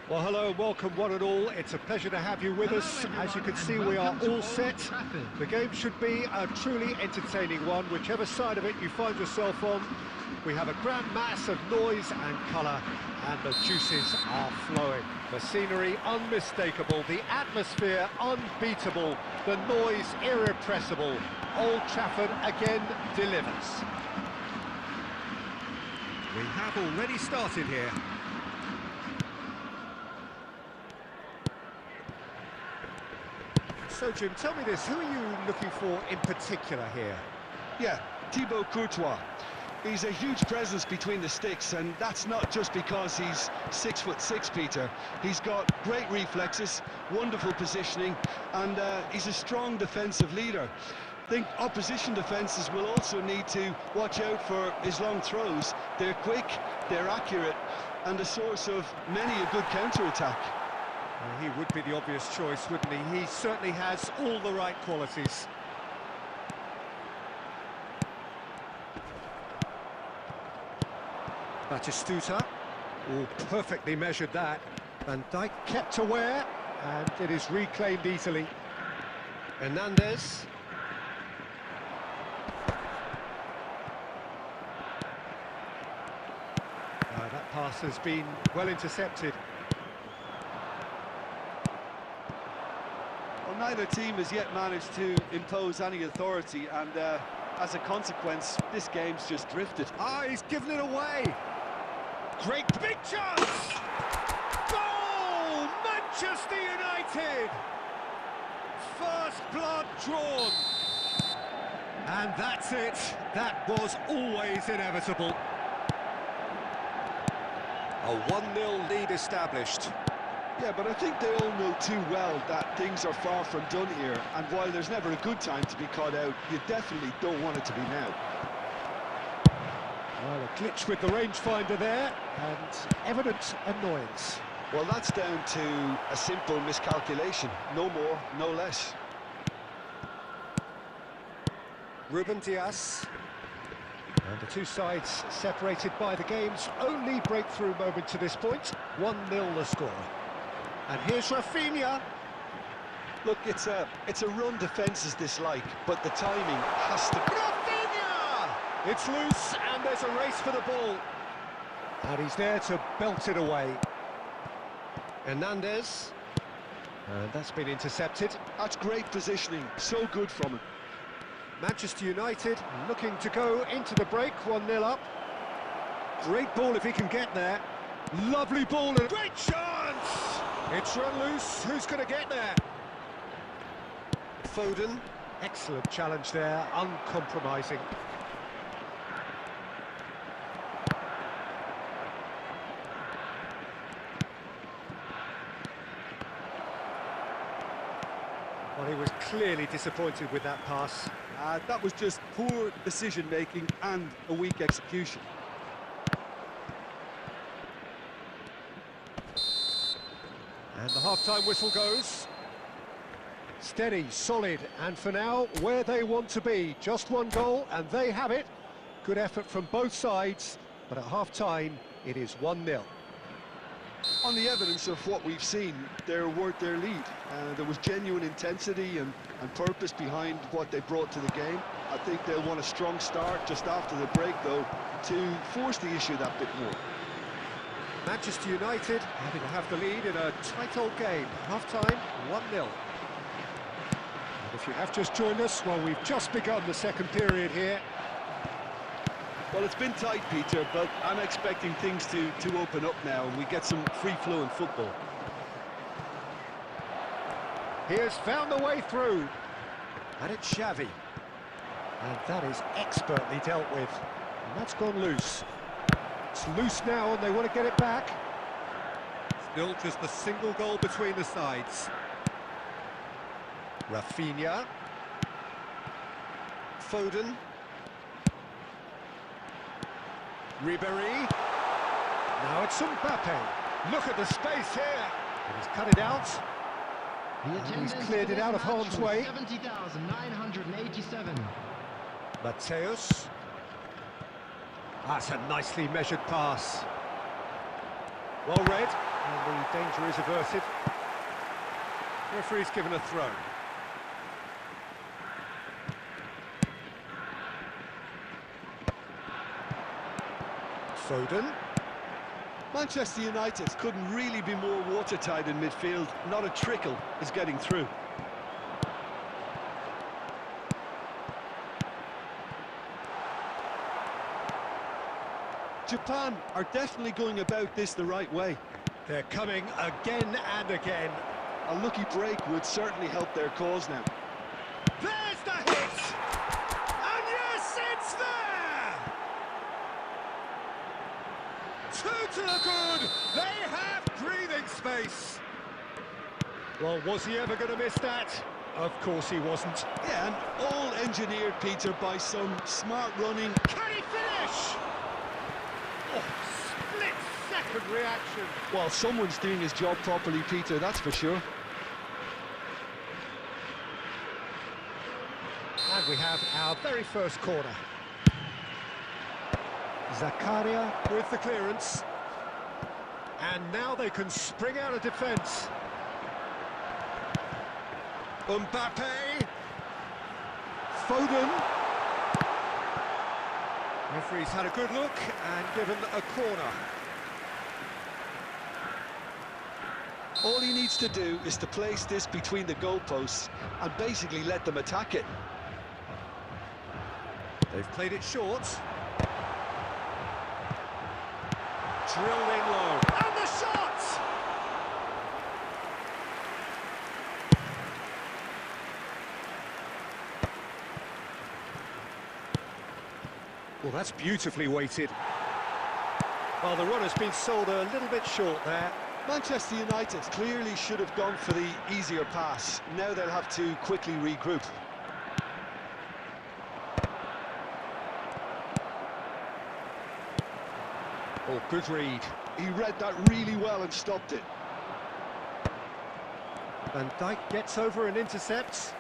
Well, hello and welcome one and all. It's a pleasure to have you with us. As you can see, we are all set. The game should be a truly entertaining one, whichever side of it you find yourself on. We have a grand mass of noise and colour, and the juices are flowing. The scenery unmistakable, the atmosphere unbeatable, the noise irrepressible. Old Trafford again delivers. We have already started here. So, Jim, tell me this, who are you looking for in particular here? Yeah, Thibaut Courtois. He's a huge presence between the sticks, and that's not just because he's 6'6", Peter. He's got great reflexes, wonderful positioning, and he's a strong defensive leader. I think opposition defences will also need to watch out for his long throws. They're quick, they're accurate, and a source of many a good counter-attack. He would be the obvious choice, wouldn't he? He certainly has all the right qualities. Batistuta, oh, perfectly measured that. Van Dijk kept aware, and it is reclaimed easily. Hernandez. That pass has been well intercepted. Well, neither team has yet managed to impose any authority, and as a consequence, this game's just drifted. Ah, he's given it away. Great big chance! Goal! Manchester United! First blood drawn. And that's it. That was always inevitable. A 1-0 lead established. Yeah, but I think they all know too well that things are far from done here, and while there's never a good time to be caught out, you definitely don't want it to be now. Well, a glitch with the rangefinder there, and evident annoyance. Well, that's down to a simple miscalculation. No more, no less. Ruben Dias. And the two sides separated by the game's only breakthrough moment to this point. 1-0 the score. And here's Rafinha. Look, it's a run defence's dislike, but the timing has to... Rafinha! It's loose, and there's a race for the ball. And he's there to belt it away. Hernandez. And that's been intercepted. That's great positioning, so good from him. Manchester United looking to go into the break, 1-0 up. Great ball if he can get there. Lovely ball and great chance! It's run loose, who's going to get there? Foden, excellent challenge there, uncompromising. Well, he was clearly disappointed with that pass. That was just poor decision-making and a weak execution. And the half-time whistle goes. Steady, solid, and for now, where they want to be. Just one goal, and they have it. Good effort from both sides, but at half-time, it is 1-0. On the evidence of what we've seen, they're worth their lead. There was genuine intensity and purpose behind what they brought to the game. I think they'll want a strong start just after the break, though, to force the issue that bit more. Manchester United having to have the lead in a tight old game. Half-time, 1-0. And if you have just joined us, well, we've just begun the second period here. Well, it's been tight, Peter, but I'm expecting things to open up now and we get some free-flowing football. He has found the way through. And it's Xavi. And that is expertly dealt with. And that's gone loose. It's loose now and they want to get it back. Still just a single goal between the sides. Rafinha. Foden. Ribéry. Now it's Mbappe. Look at the space here. And he's cut it out. And he's cleared it out of harm's way. 70,987. Mateus. That's a nicely measured pass. Well read. And the danger is averted. Referee's given a throw. Foden. Manchester United couldn't really be more watertight in midfield. Not a trickle is getting through. Japan are definitely going about this the right way. They're coming again and again. A lucky break would certainly help their cause now. There's the hit! And yes, it's there! Two to the good! They have breathing space! Well, was he ever going to miss that? Of course he wasn't. Yeah, and all engineered, Peter, by some smart running. Can he finish? Oh, split-second reaction. Well, someone's doing his job properly, Peter, that's for sure. And we have our very first corner. Zakaria with the clearance. And now they can spring out of defence. Mbappe. Foden. Referee's had a good look and given a corner. All he needs to do is to place this between the goalposts and basically let them attack it. They've played it short. Drilled in low. And the shot! Well, that's beautifully weighted. Well, the run has been sold a little bit short there. Manchester United clearly should have gone for the easier pass. Now they'll have to quickly regroup. Oh, good read. He read that really well and stopped it. Van Dijk gets over and intercepts.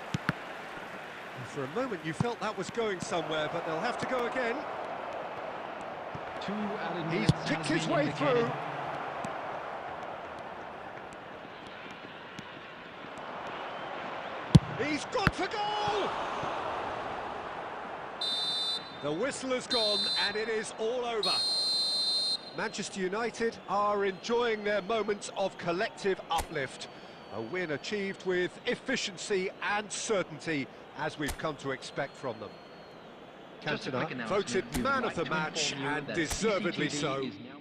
And for a moment you felt that was going somewhere, but they'll have to go again. 2 added He's minutes picked has his been way indicated. through. He's gone for goal! The whistle has gone and it is all over. Manchester United are enjoying their moments of collective uplift. A win achieved with efficiency and certainty, as we've come to expect from them. Just a quick Cantona announcement. voted We would man like of the to match, inform you and that deservedly CCTV so. is now-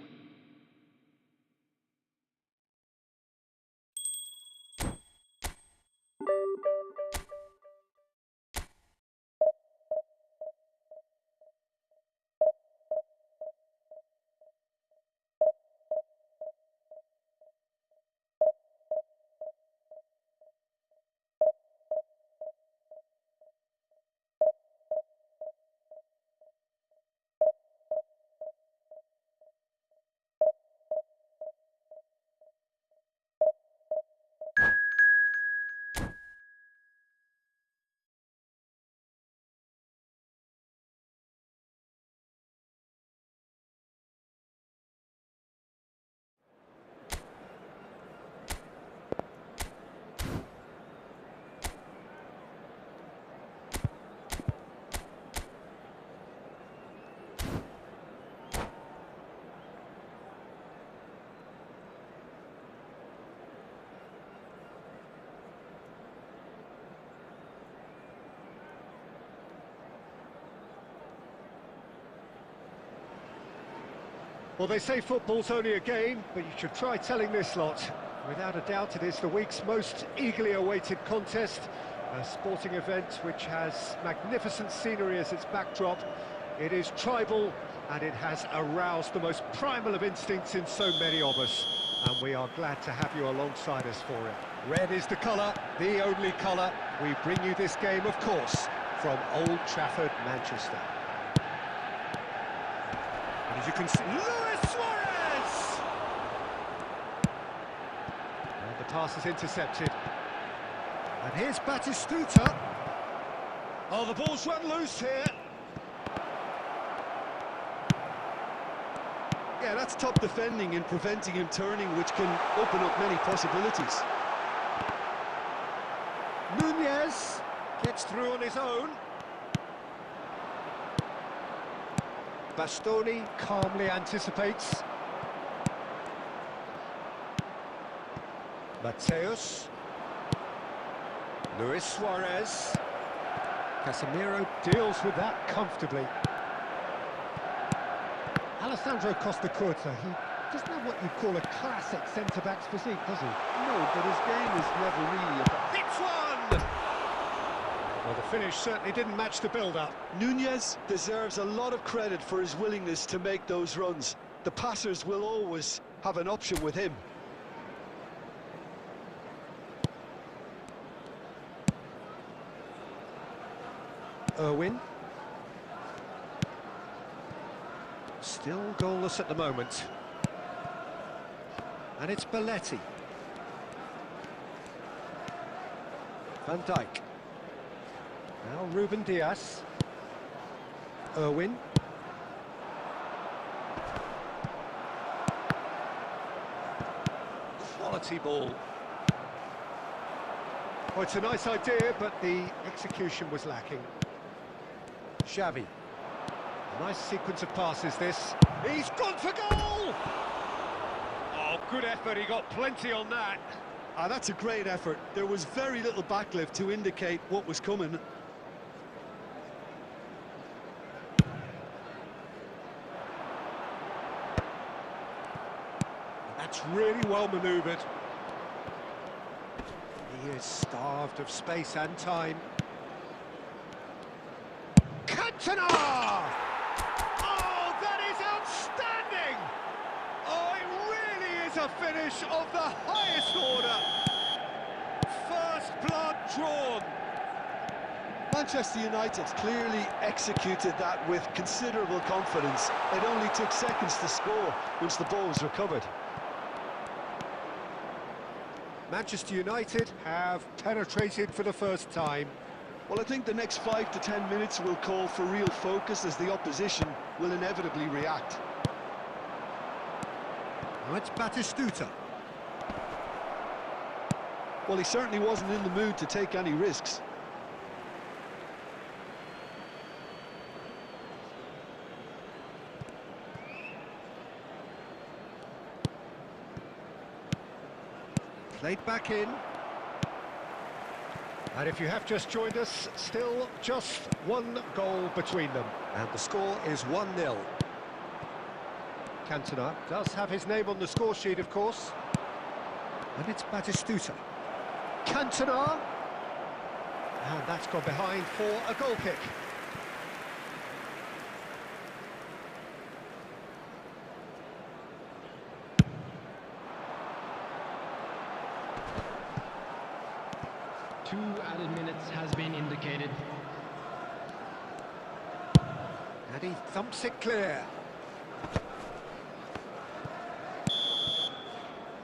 Well, they say football's only a game, but you should try telling this lot. Without a doubt, it is the week's most eagerly awaited contest, a sporting event which has magnificent scenery as its backdrop. It is tribal, and it has aroused the most primal of instincts in so many of us, and we are glad to have you alongside us for it. Red is the colour, the only colour. We bring you this game, of course, from Old Trafford, Manchester. And as you can see, Luis Suarez! And the pass is intercepted. And here's Batistuta. Oh, the ball's run loose here. Yeah, that's top defending and preventing him turning, which can open up many possibilities. Nunez gets through on his own. Bastoni calmly anticipates. Mateus. Luis Suarez. Casemiro deals with that comfortably. Alessandro Costa Curta, he doesn't have what you'd call a classic centre-back's physique, does he? No, but his game is never really about... Hits one! Well, the finish certainly didn't match the build-up. Nunez deserves a lot of credit for his willingness to make those runs. The passers will always have an option with him. Irwin. Still goalless at the moment. And it's Belletti. Van Dijk. Now Ruben Diaz. Irwin. Quality ball. Well, it's a nice idea, but the execution was lacking. Xavi. A nice sequence of passes, this. He's gone for goal! Oh, good effort, he got plenty on that. That's a great effort. There was very little backlift to indicate what was coming. That's really well manoeuvred. He is starved of space and time. Cantona! Oh, that is outstanding! Oh, it really is a finish of the highest order. First blood drawn. Manchester United clearly executed that with considerable confidence. It only took seconds to score once the ball was recovered. Manchester United have penetrated for the first time. Well, I think the next 5 to 10 minutes will call for real focus as the opposition will inevitably react. Now it's Batistuta. Well, he certainly wasn't in the mood to take any risks. Played back in. And if you have just joined us, still just one goal between them. And the score is 1-0. Cantona does have his name on the score sheet, of course. And it's Batistuta. Cantona! And that's gone behind for a goal kick. Two added minutes has been indicated. And he thumps it clear.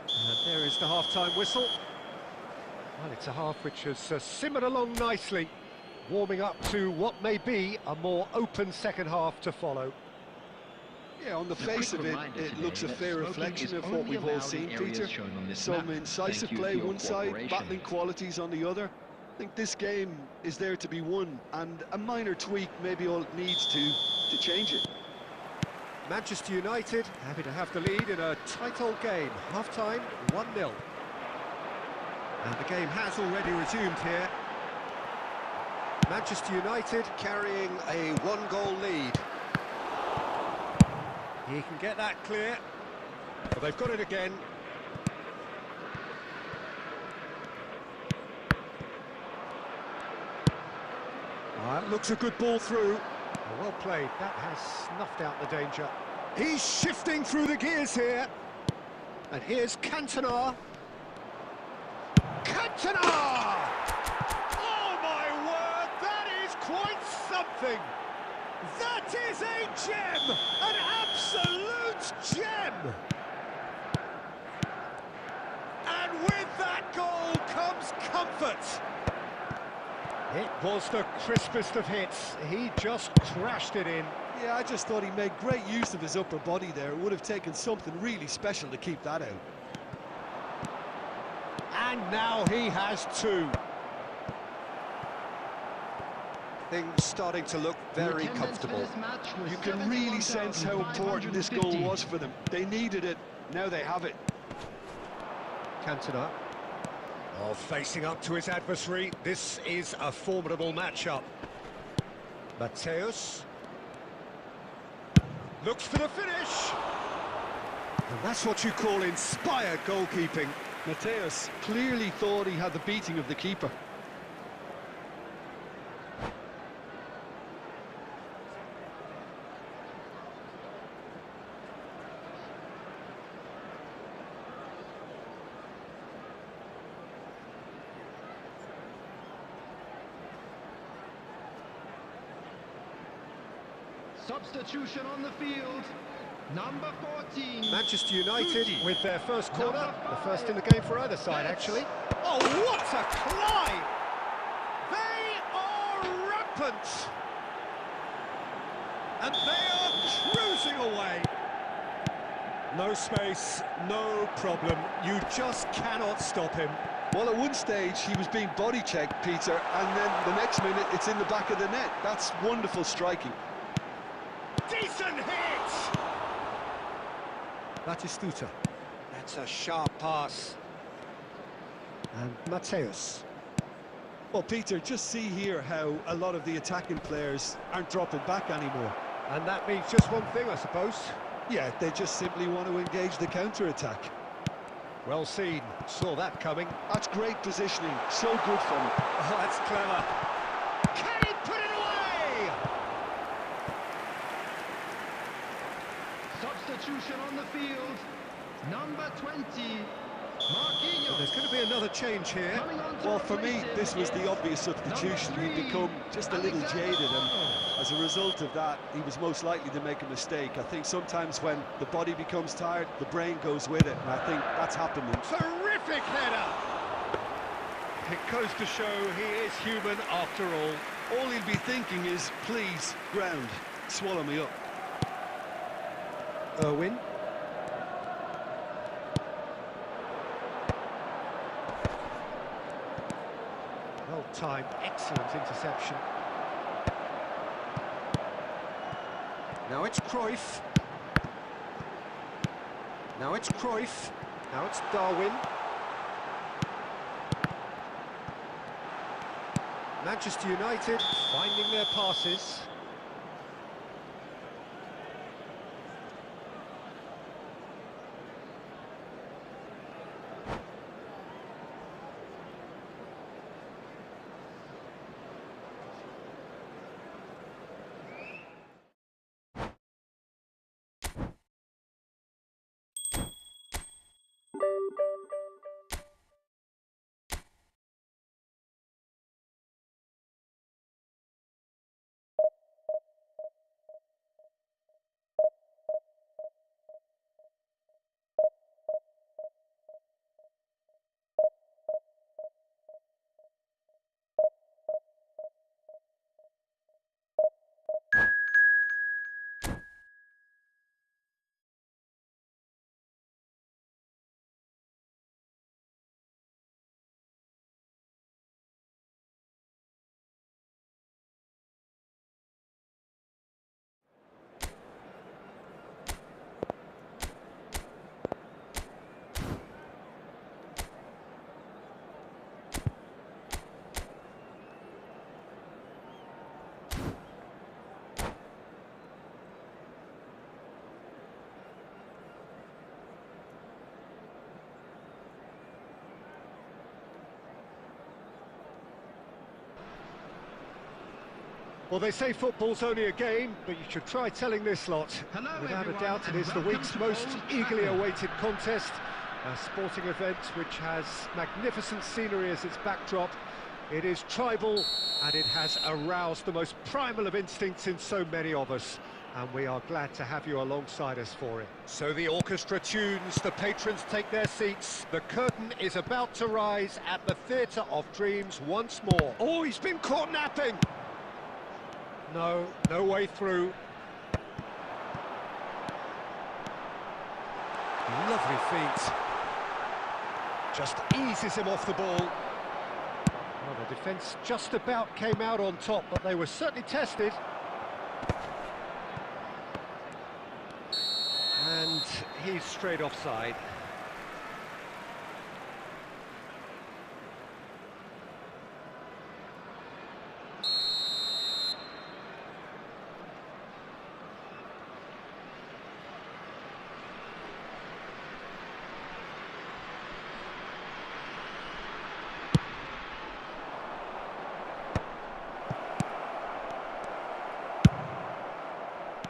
And there is the half-time whistle. Well, it's a half which has simmered along nicely, warming up to what may be a more open second half to follow. Yeah, on the face of it, it looks a fair reflection of what we've all seen, Peter. Some incisive play one side, battling qualities on the other. I think this game is there to be won, and a minor tweak maybe all it needs to change it. Manchester United happy to have the lead in a tight old game. Half-time, 1-0. And the game has already resumed here. Manchester United carrying a one-goal lead. He can get that clear, but they've got it again. Looks a good ball through. Well played, that has snuffed out the danger. He's shifting through the gears here. And here's Cantona. Cantona! Oh my word, that is quite something! That is a gem! An absolute gem! And with that goal comes comfort. It was the crispest of hits. He just crashed it in. Yeah, I just thought he made great use of his upper body there. It would have taken something really special to keep that out. And now he has two. Things starting to look very comfortable. You can really sense how important this goal was for them. They needed it, now they have it. Cantona. Oh, facing up to his adversary. This is a formidable matchup. Mateus. Looks for the finish. And that's what you call inspired goalkeeping. Mateus clearly thought he had the beating of the keeper. Substitution on the field. Number 14. Manchester United with their first corner. The first in the game for either side, actually. Oh, what a climb! They are rampant! And they are cruising away. No space, no problem. You just cannot stop him. Well, at one stage, he was being body-checked, Peter, and then the next minute, it's in the back of the net. That's wonderful striking. Decent hit! Batistuta. That's a sharp pass. And Mateus. Well, Peter, just see here how a lot of the attacking players aren't dropping back anymore. And that means just one thing, I suppose. Yeah, they just simply want to engage the counter-attack. Well seen. Saw that coming. That's great positioning. So good from him. Oh, that's clever. Can he put it away? Substitution on the field. Number 20. Marquinhos. There's going to be another change here. Well, for me, this was the obvious substitution. He'd become just a little jaded, and as a result of that, he was most likely to make a mistake. I think sometimes when the body becomes tired, the brain goes with it, and I think that's happened. Terrific header! It goes to show he is human after all. All he'll be thinking is, please, ground, swallow me up. Irwin. Well timed, excellent interception. Now it's Cruyff. Now it's Cruyff. Now it's Darwin. Manchester United finding their passes. Well, they say football's only a game, but you should try telling this lot. Hello, Without everyone, a doubt, it and is the welcome week's to most Old eagerly Trafford. awaited contest. A sporting event which has magnificent scenery as its backdrop. It is tribal, and it has aroused the most primal of instincts in so many of us. And we are glad to have you alongside us for it. So the orchestra tunes, the patrons take their seats. The curtain is about to rise at the Theatre of Dreams once more. Oh, he's been caught napping! No way through. Lovely feet. Just eases him off the ball. Well, the defence just about came out on top, but they were certainly tested. And he's straight offside.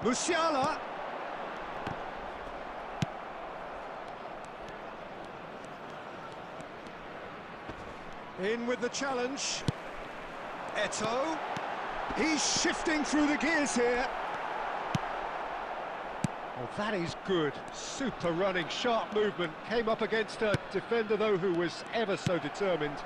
Musiala. In with the challenge. Eto'o. He's shifting through the gears here. Well, that is good. Super running, sharp movement. Came up against a defender, though, who was ever so determined.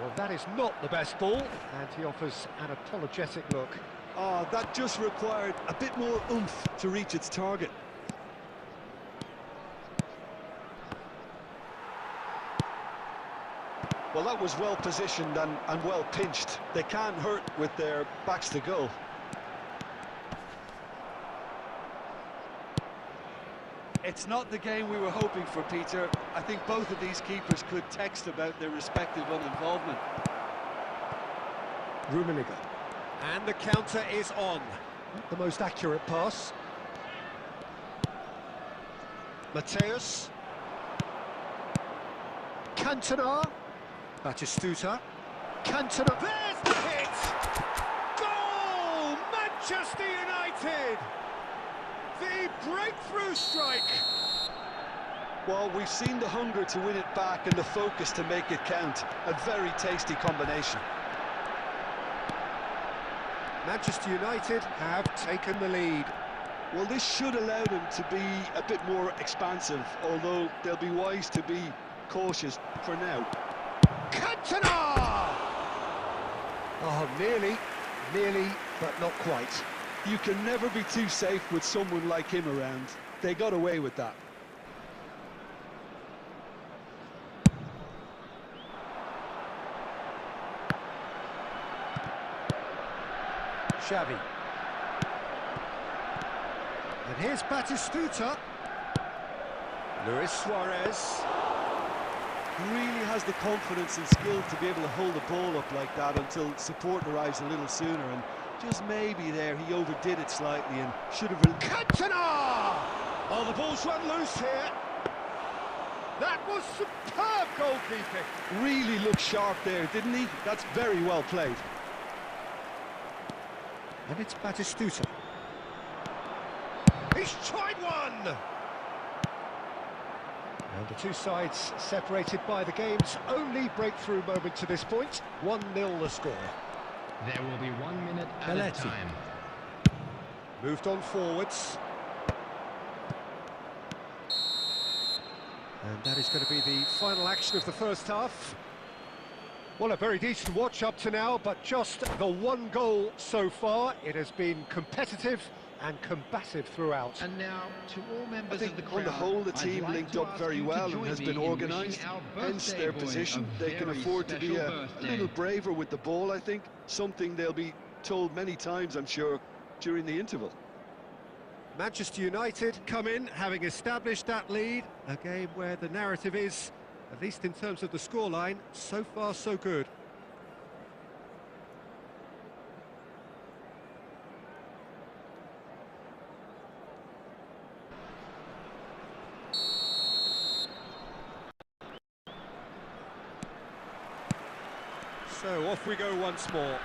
Well, that is not the best ball, and he offers an apologetic look. Oh, that just required a bit more oomph to reach its target. Well, that was well positioned and well pinched. They can't hurt with their backs to goal. It's not the game we were hoping for, Peter. I think both of these keepers could text about their respective uninvolvement. Rummenigge. And the counter is on. Not the most accurate pass. Mateus. Cantona. Batistuta. Cantona. There's the hit! Goal! Manchester United! The breakthrough strike! Well, we've seen the hunger to win it back and the focus to make it count. A very tasty combination. Manchester United have taken the lead. Well, this should allow them to be a bit more expansive, although they'll be wise to be cautious for now. Cantona! Oh, nearly, but not quite. You can never be too safe with someone like him around. They got away with that. Xavi. And here's Batistuta. Luis Suarez. Really has the confidence and skill to be able to hold the ball up like that until support arrives a little sooner, and just maybe there he overdid it slightly and should have... Cantona! Oh, the ball's run loose here. That was superb goalkeeping. Really looked sharp there, didn't he? That's very well played. And it's Batistuta. He's tried one! And the two sides separated by the game's only breakthrough moment to this point. 1-0 the score. There will be 1 minute at a time. Moved on forwards. And that is going to be the final action of the first half. Well, a very decent watch up to now, but just the one goal so far. It has been competitive and combative throughout. And now, to all members of the crowd, on the whole, the team linked up very well and has been organised, hence their position. They can afford to be a little braver with the ball, I think. Something they'll be told many times, I'm sure, during the interval. Manchester United come in, having established that lead. A game where the narrative is, at least in terms of the scoreline, so far so good. So off we go once more.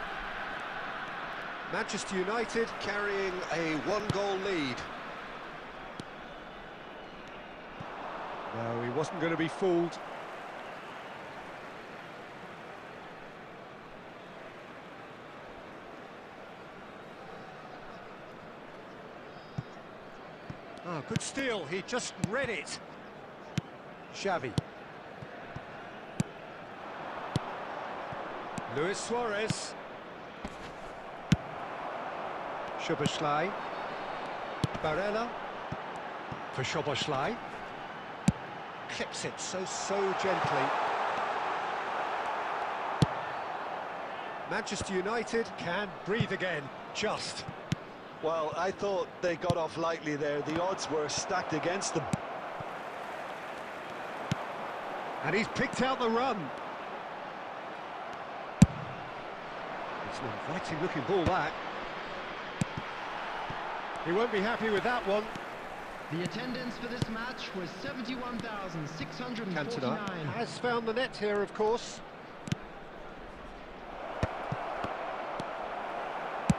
Manchester United carrying a one-goal lead. No, he wasn't going to be fooled. Oh, good steal. He just read it. Xavi. Luis Suarez. Szoboszlai. Barella for Szoboszlai. Clips it so gently. Manchester United can breathe again, just. Well, I thought they got off lightly there. The odds were stacked against them. And he's picked out the run. It's an inviting looking ball, that. He won't be happy with that one. The attendance for this match was 71,649. Cantona has found the net here, of course.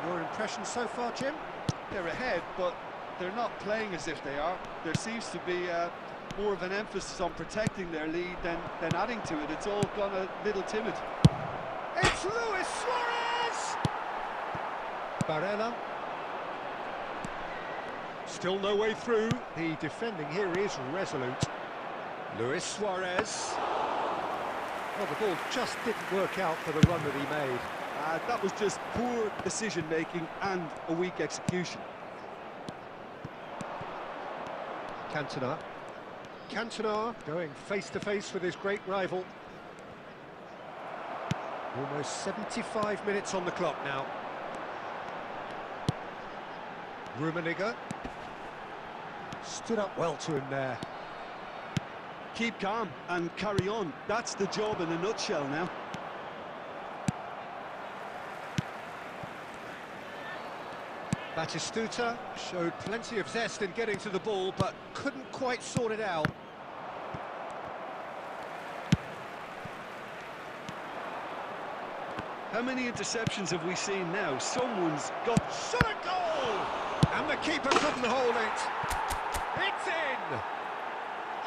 Your impression so far, Jim? They're ahead, but they're not playing as if they are. There seems to be more of an emphasis on protecting their lead than adding to it. It's all gone a little timid. It's Luis Suarez! Barella. Still no way through. The defending here is resolute. Luis Suarez. Well, the ball just didn't work out for the run that he made. That was just poor decision-making and a weak execution. Cantona. Cantona going face-to-face with his great rival. Almost 75 minutes on the clock now. Rummenigge. Stood up well to him there. Keep calm and carry on. That's the job in a nutshell now. Batistuta showed plenty of zest in getting to the ball, but couldn't quite sort it out. How many interceptions have we seen now? Someone's got... Shot a goal! And the keeper couldn't hold it. It's in!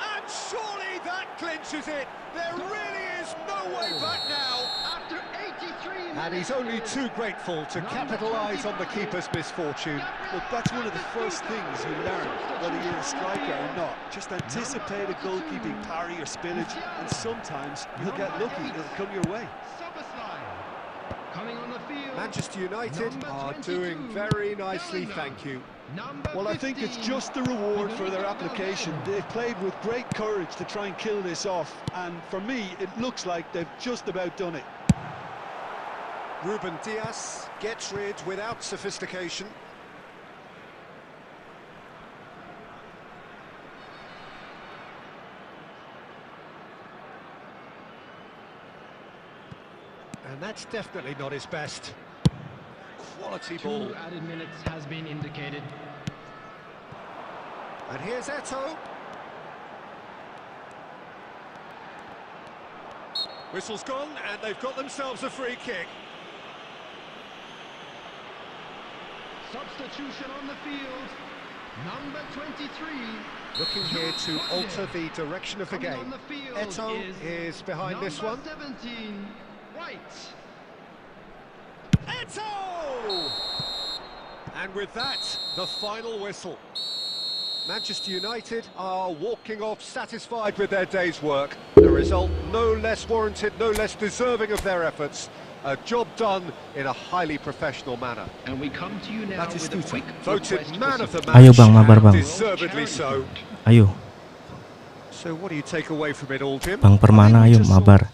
And surely that clinches it. There really is no way back now. After 83 minutes. And he's only too grateful to capitalise on the keeper's misfortune. Look, that's one of the first things you learn, whether you're a striker or not. Just anticipate a goalkeeping parry or spillage, and sometimes you'll get lucky. It'll come your way. Coming on the field. Manchester United are doing very nicely, thank you. Well, I think it's just the reward for their application. They've played with great courage to try and kill this off, and for me, it looks like they've just about done it. Ruben Dias gets rid without sophistication. And that's definitely not his best. Quality ball. 2 added minutes has been indicated. And here's Eto'o. Whistle's gone, and they've got themselves a free kick. Substitution on the field. Number 23. Looking here to alter the direction of the game. Eto'o is behind this one. 17. White. Eto'o! And with that, the final whistle. Manchester United are walking off satisfied with their day's work. The result no less warranted, no less deserving of their efforts. A job done in a highly professional manner. And we come to you now with a quick Voted man of the Ayo match, bang, mabar and bang. deservedly so. Ayo, So what do you take away from it all, Jim? Bang Permana, ayo mabar.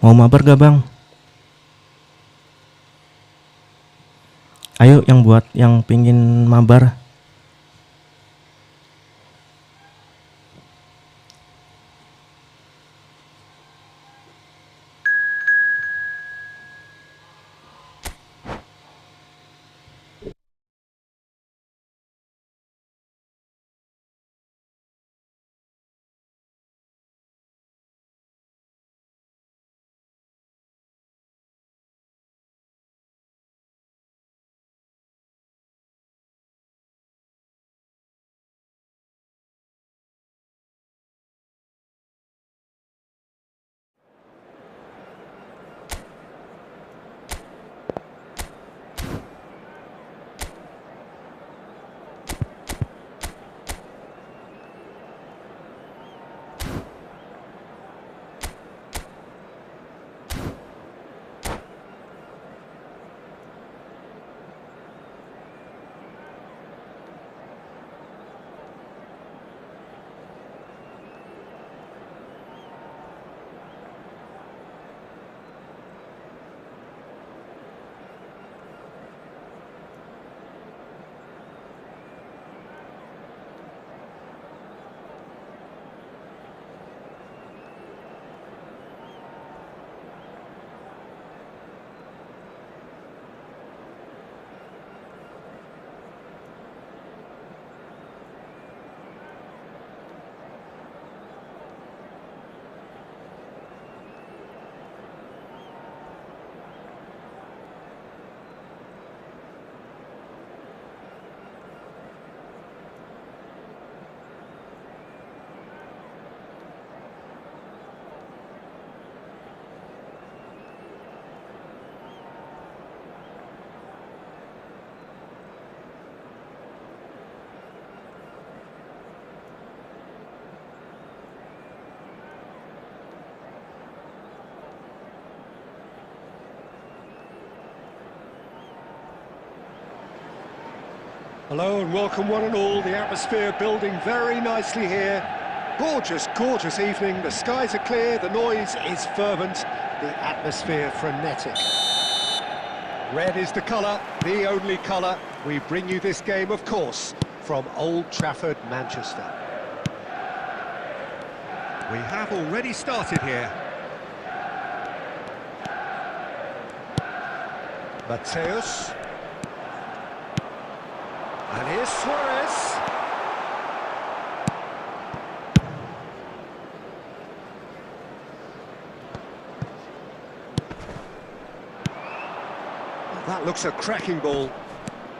Mau mabar gak bang? Ayo yang buat yang pingin mabar. Hello and welcome one and all. The atmosphere building very nicely here. Gorgeous, gorgeous evening. The skies are clear, the noise is fervent, the atmosphere frenetic. Red is the colour, the only colour. We bring you this game, of course, from Old Trafford, Manchester. We have already started here. Mateus. And here's Suarez. That looks a cracking ball.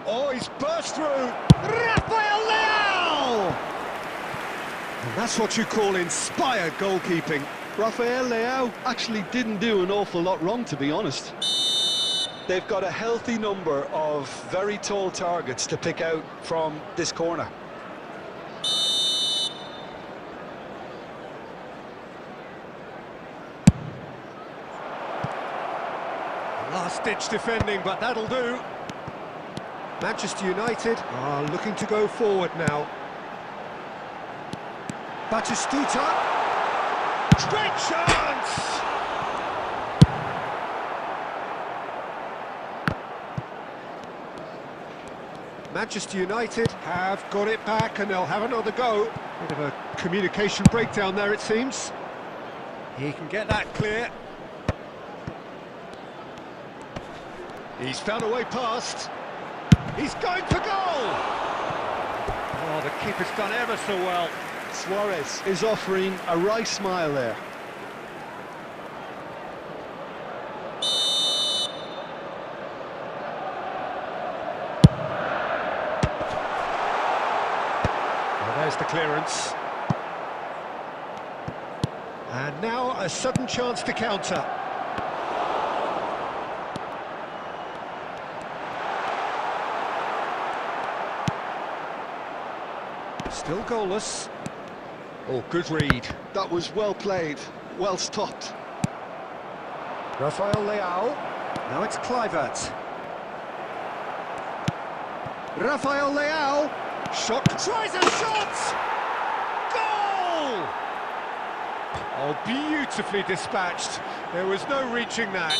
Oh, he's burst through. Rafael Leao! And that's what you call inspired goalkeeping. Rafael Leao actually didn't do an awful lot wrong, to be honest. They've got a healthy number of very tall targets to pick out from this corner. Last-ditch defending, but that'll do. Manchester United are looking to go forward now. Batistuta. Great chance! Manchester United have got it back and they'll have another go. Bit of a communication breakdown there, it seems. He can get that clear. He's found a way past. He's going for goal! Oh, the keeper's done ever so well. Suarez is offering a wry smile there. There's the clearance. And now a sudden chance to counter. Still goalless. Oh, good read. That was well played, well stopped. Rafael Leao. Now it's Kluivert. Rafael Leao. Shot, tries a shot! Goal! Oh, beautifully dispatched. There was no reaching that.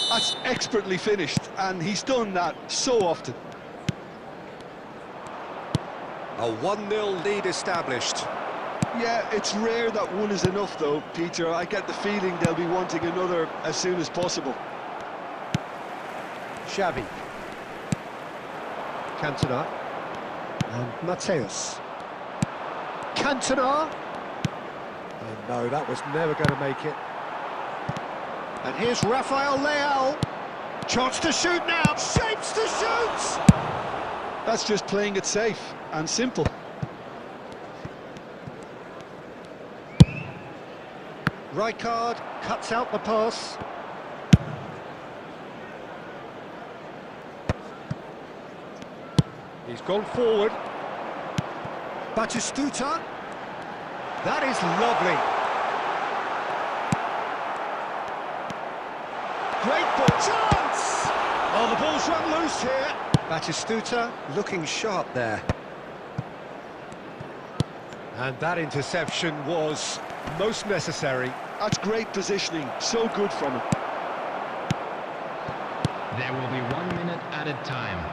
That's expertly finished, and he's done that so often. A 1-0 lead established. Yeah, it's rare that one is enough, though, Peter. I get the feeling they'll be wanting another as soon as possible. Xavi. Cantona. And Mateus. Cantona. Oh no, that was never going to make it. And here's Rafael Leal. Chance to shoot now. Shapes to shoot. That's just playing it safe and simple. Rijkaard cuts out the pass. He's gone forward. Batistuta. That is lovely. Great ball. Chance! Oh, the ball's run loose here. Batistuta looking sharp there. And that interception was most necessary. That's great positioning. So good from him. There will be 1 minute added time.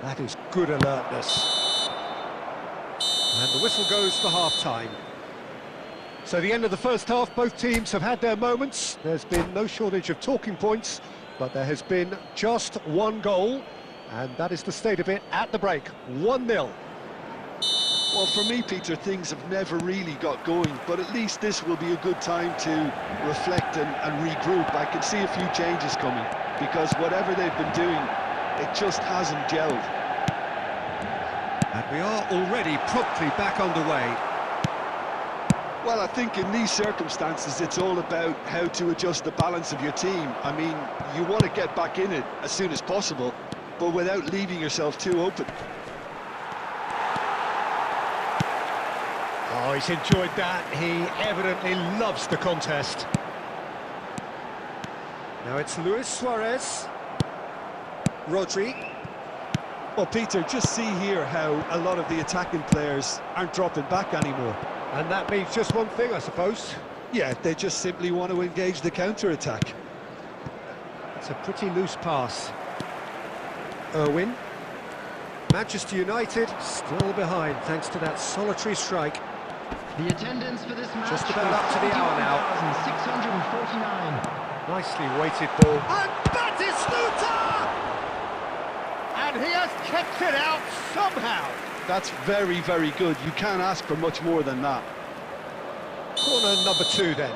That is good alertness. And the whistle goes for half-time. So the end of the first half, both teams have had their moments. There's been no shortage of talking points, but there has been just one goal, and that is the state of it at the break. 1-0. Well, for me, Peter, things have never really got going, but at least this will be a good time to reflect and regroup. I can see a few changes coming, because whatever they've been doing, it just hasn't gelled. And we are already promptly back underway. Well, I think in these circumstances, it's all about how to adjust the balance of your team. I mean, you want to get back in it as soon as possible, but without leaving yourself too open. Oh, he's enjoyed that. He evidently loves the contest. Now it's Luis Suarez. Rodri. Well, Peter, just see here how a lot of the attacking players aren't dropping back anymore. And that means just one thing, I suppose. Yeah, they just simply want to engage the counter-attack. It's a pretty loose pass. Irwin. Manchester United still behind thanks to that solitary strike. The attendance for this match Just about up to the hour now. 649. Nicely weighted ball. And Batistuta! And he has kept it out somehow. That's very, very good. You can't ask for much more than that. Corner number 2 then.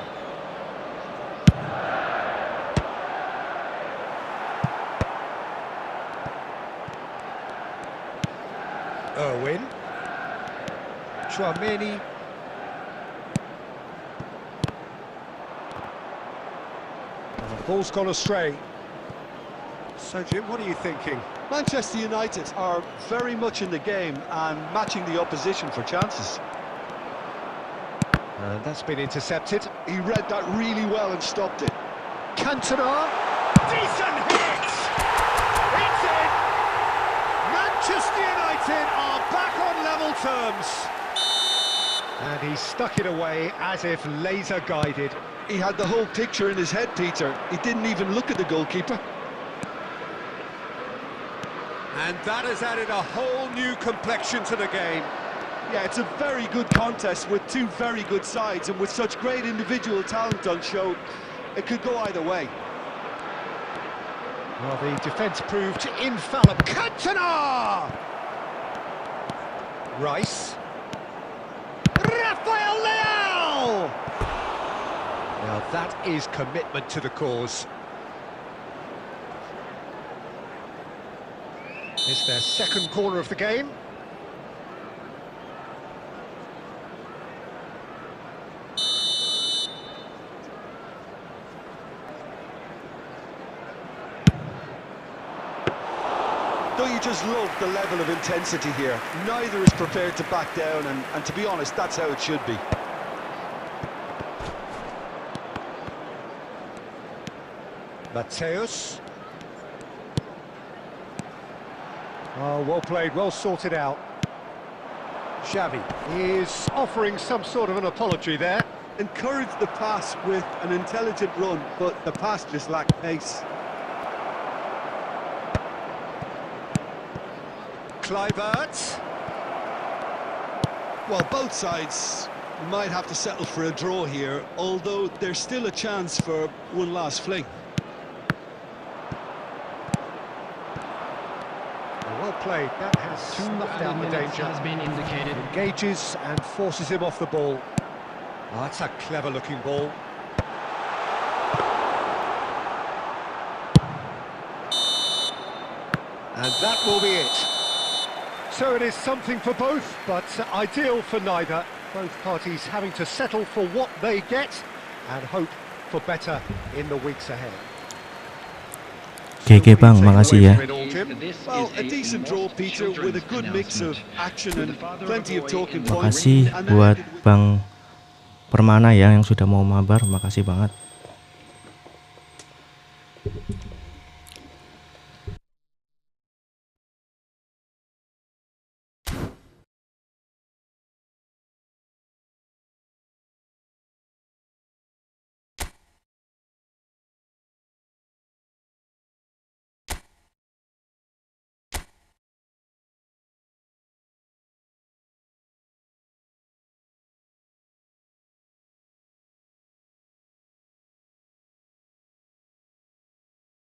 Irwin. Chouameni. Oh, the ball's gone astray. So, Jim, what are you thinking? Manchester United are very much in the game and matching the opposition for chances. And that's been intercepted. He read that really well and stopped it. Cantona. Decent hit! It's in! Manchester United are back on level terms. And he stuck it away as if laser guided. He had the whole picture in his head, Peter. He didn't even look at the goalkeeper. And that has added a whole new complexion to the game. Yeah, it's a very good contest with two very good sides, and with such great individual talent on show, it could go either way. Well, the defence proved infallible. Cantona! Rice. Rafael Leal! Now that is commitment to the cause. It's their second corner of the game. Don't you just love the level of intensity here? Neither is prepared to back down, and to be honest, that's how it should be. Mateus. Oh, well played, well sorted out. Xavi is offering some sort of an apology there. Encouraged the pass with an intelligent run, but the pass just lacked pace. Kluivert. Well, both sides might have to settle for a draw here, although there's still a chance for one last fling. Well played, that has snuffed out the danger. Has been indicated. Engages and forces him off the ball. Oh, that's a clever looking ball. And that will be it. So it is something for both, but ideal for neither. Both parties having to settle for what they get and hope for better in the weeks ahead. Oke bang, makasih ya. Well, a decent draw, Peter, with a good mix of action and plenty of talking points. Makasih buat Bang Permana ya yang sudah mau mabar, makasih banget.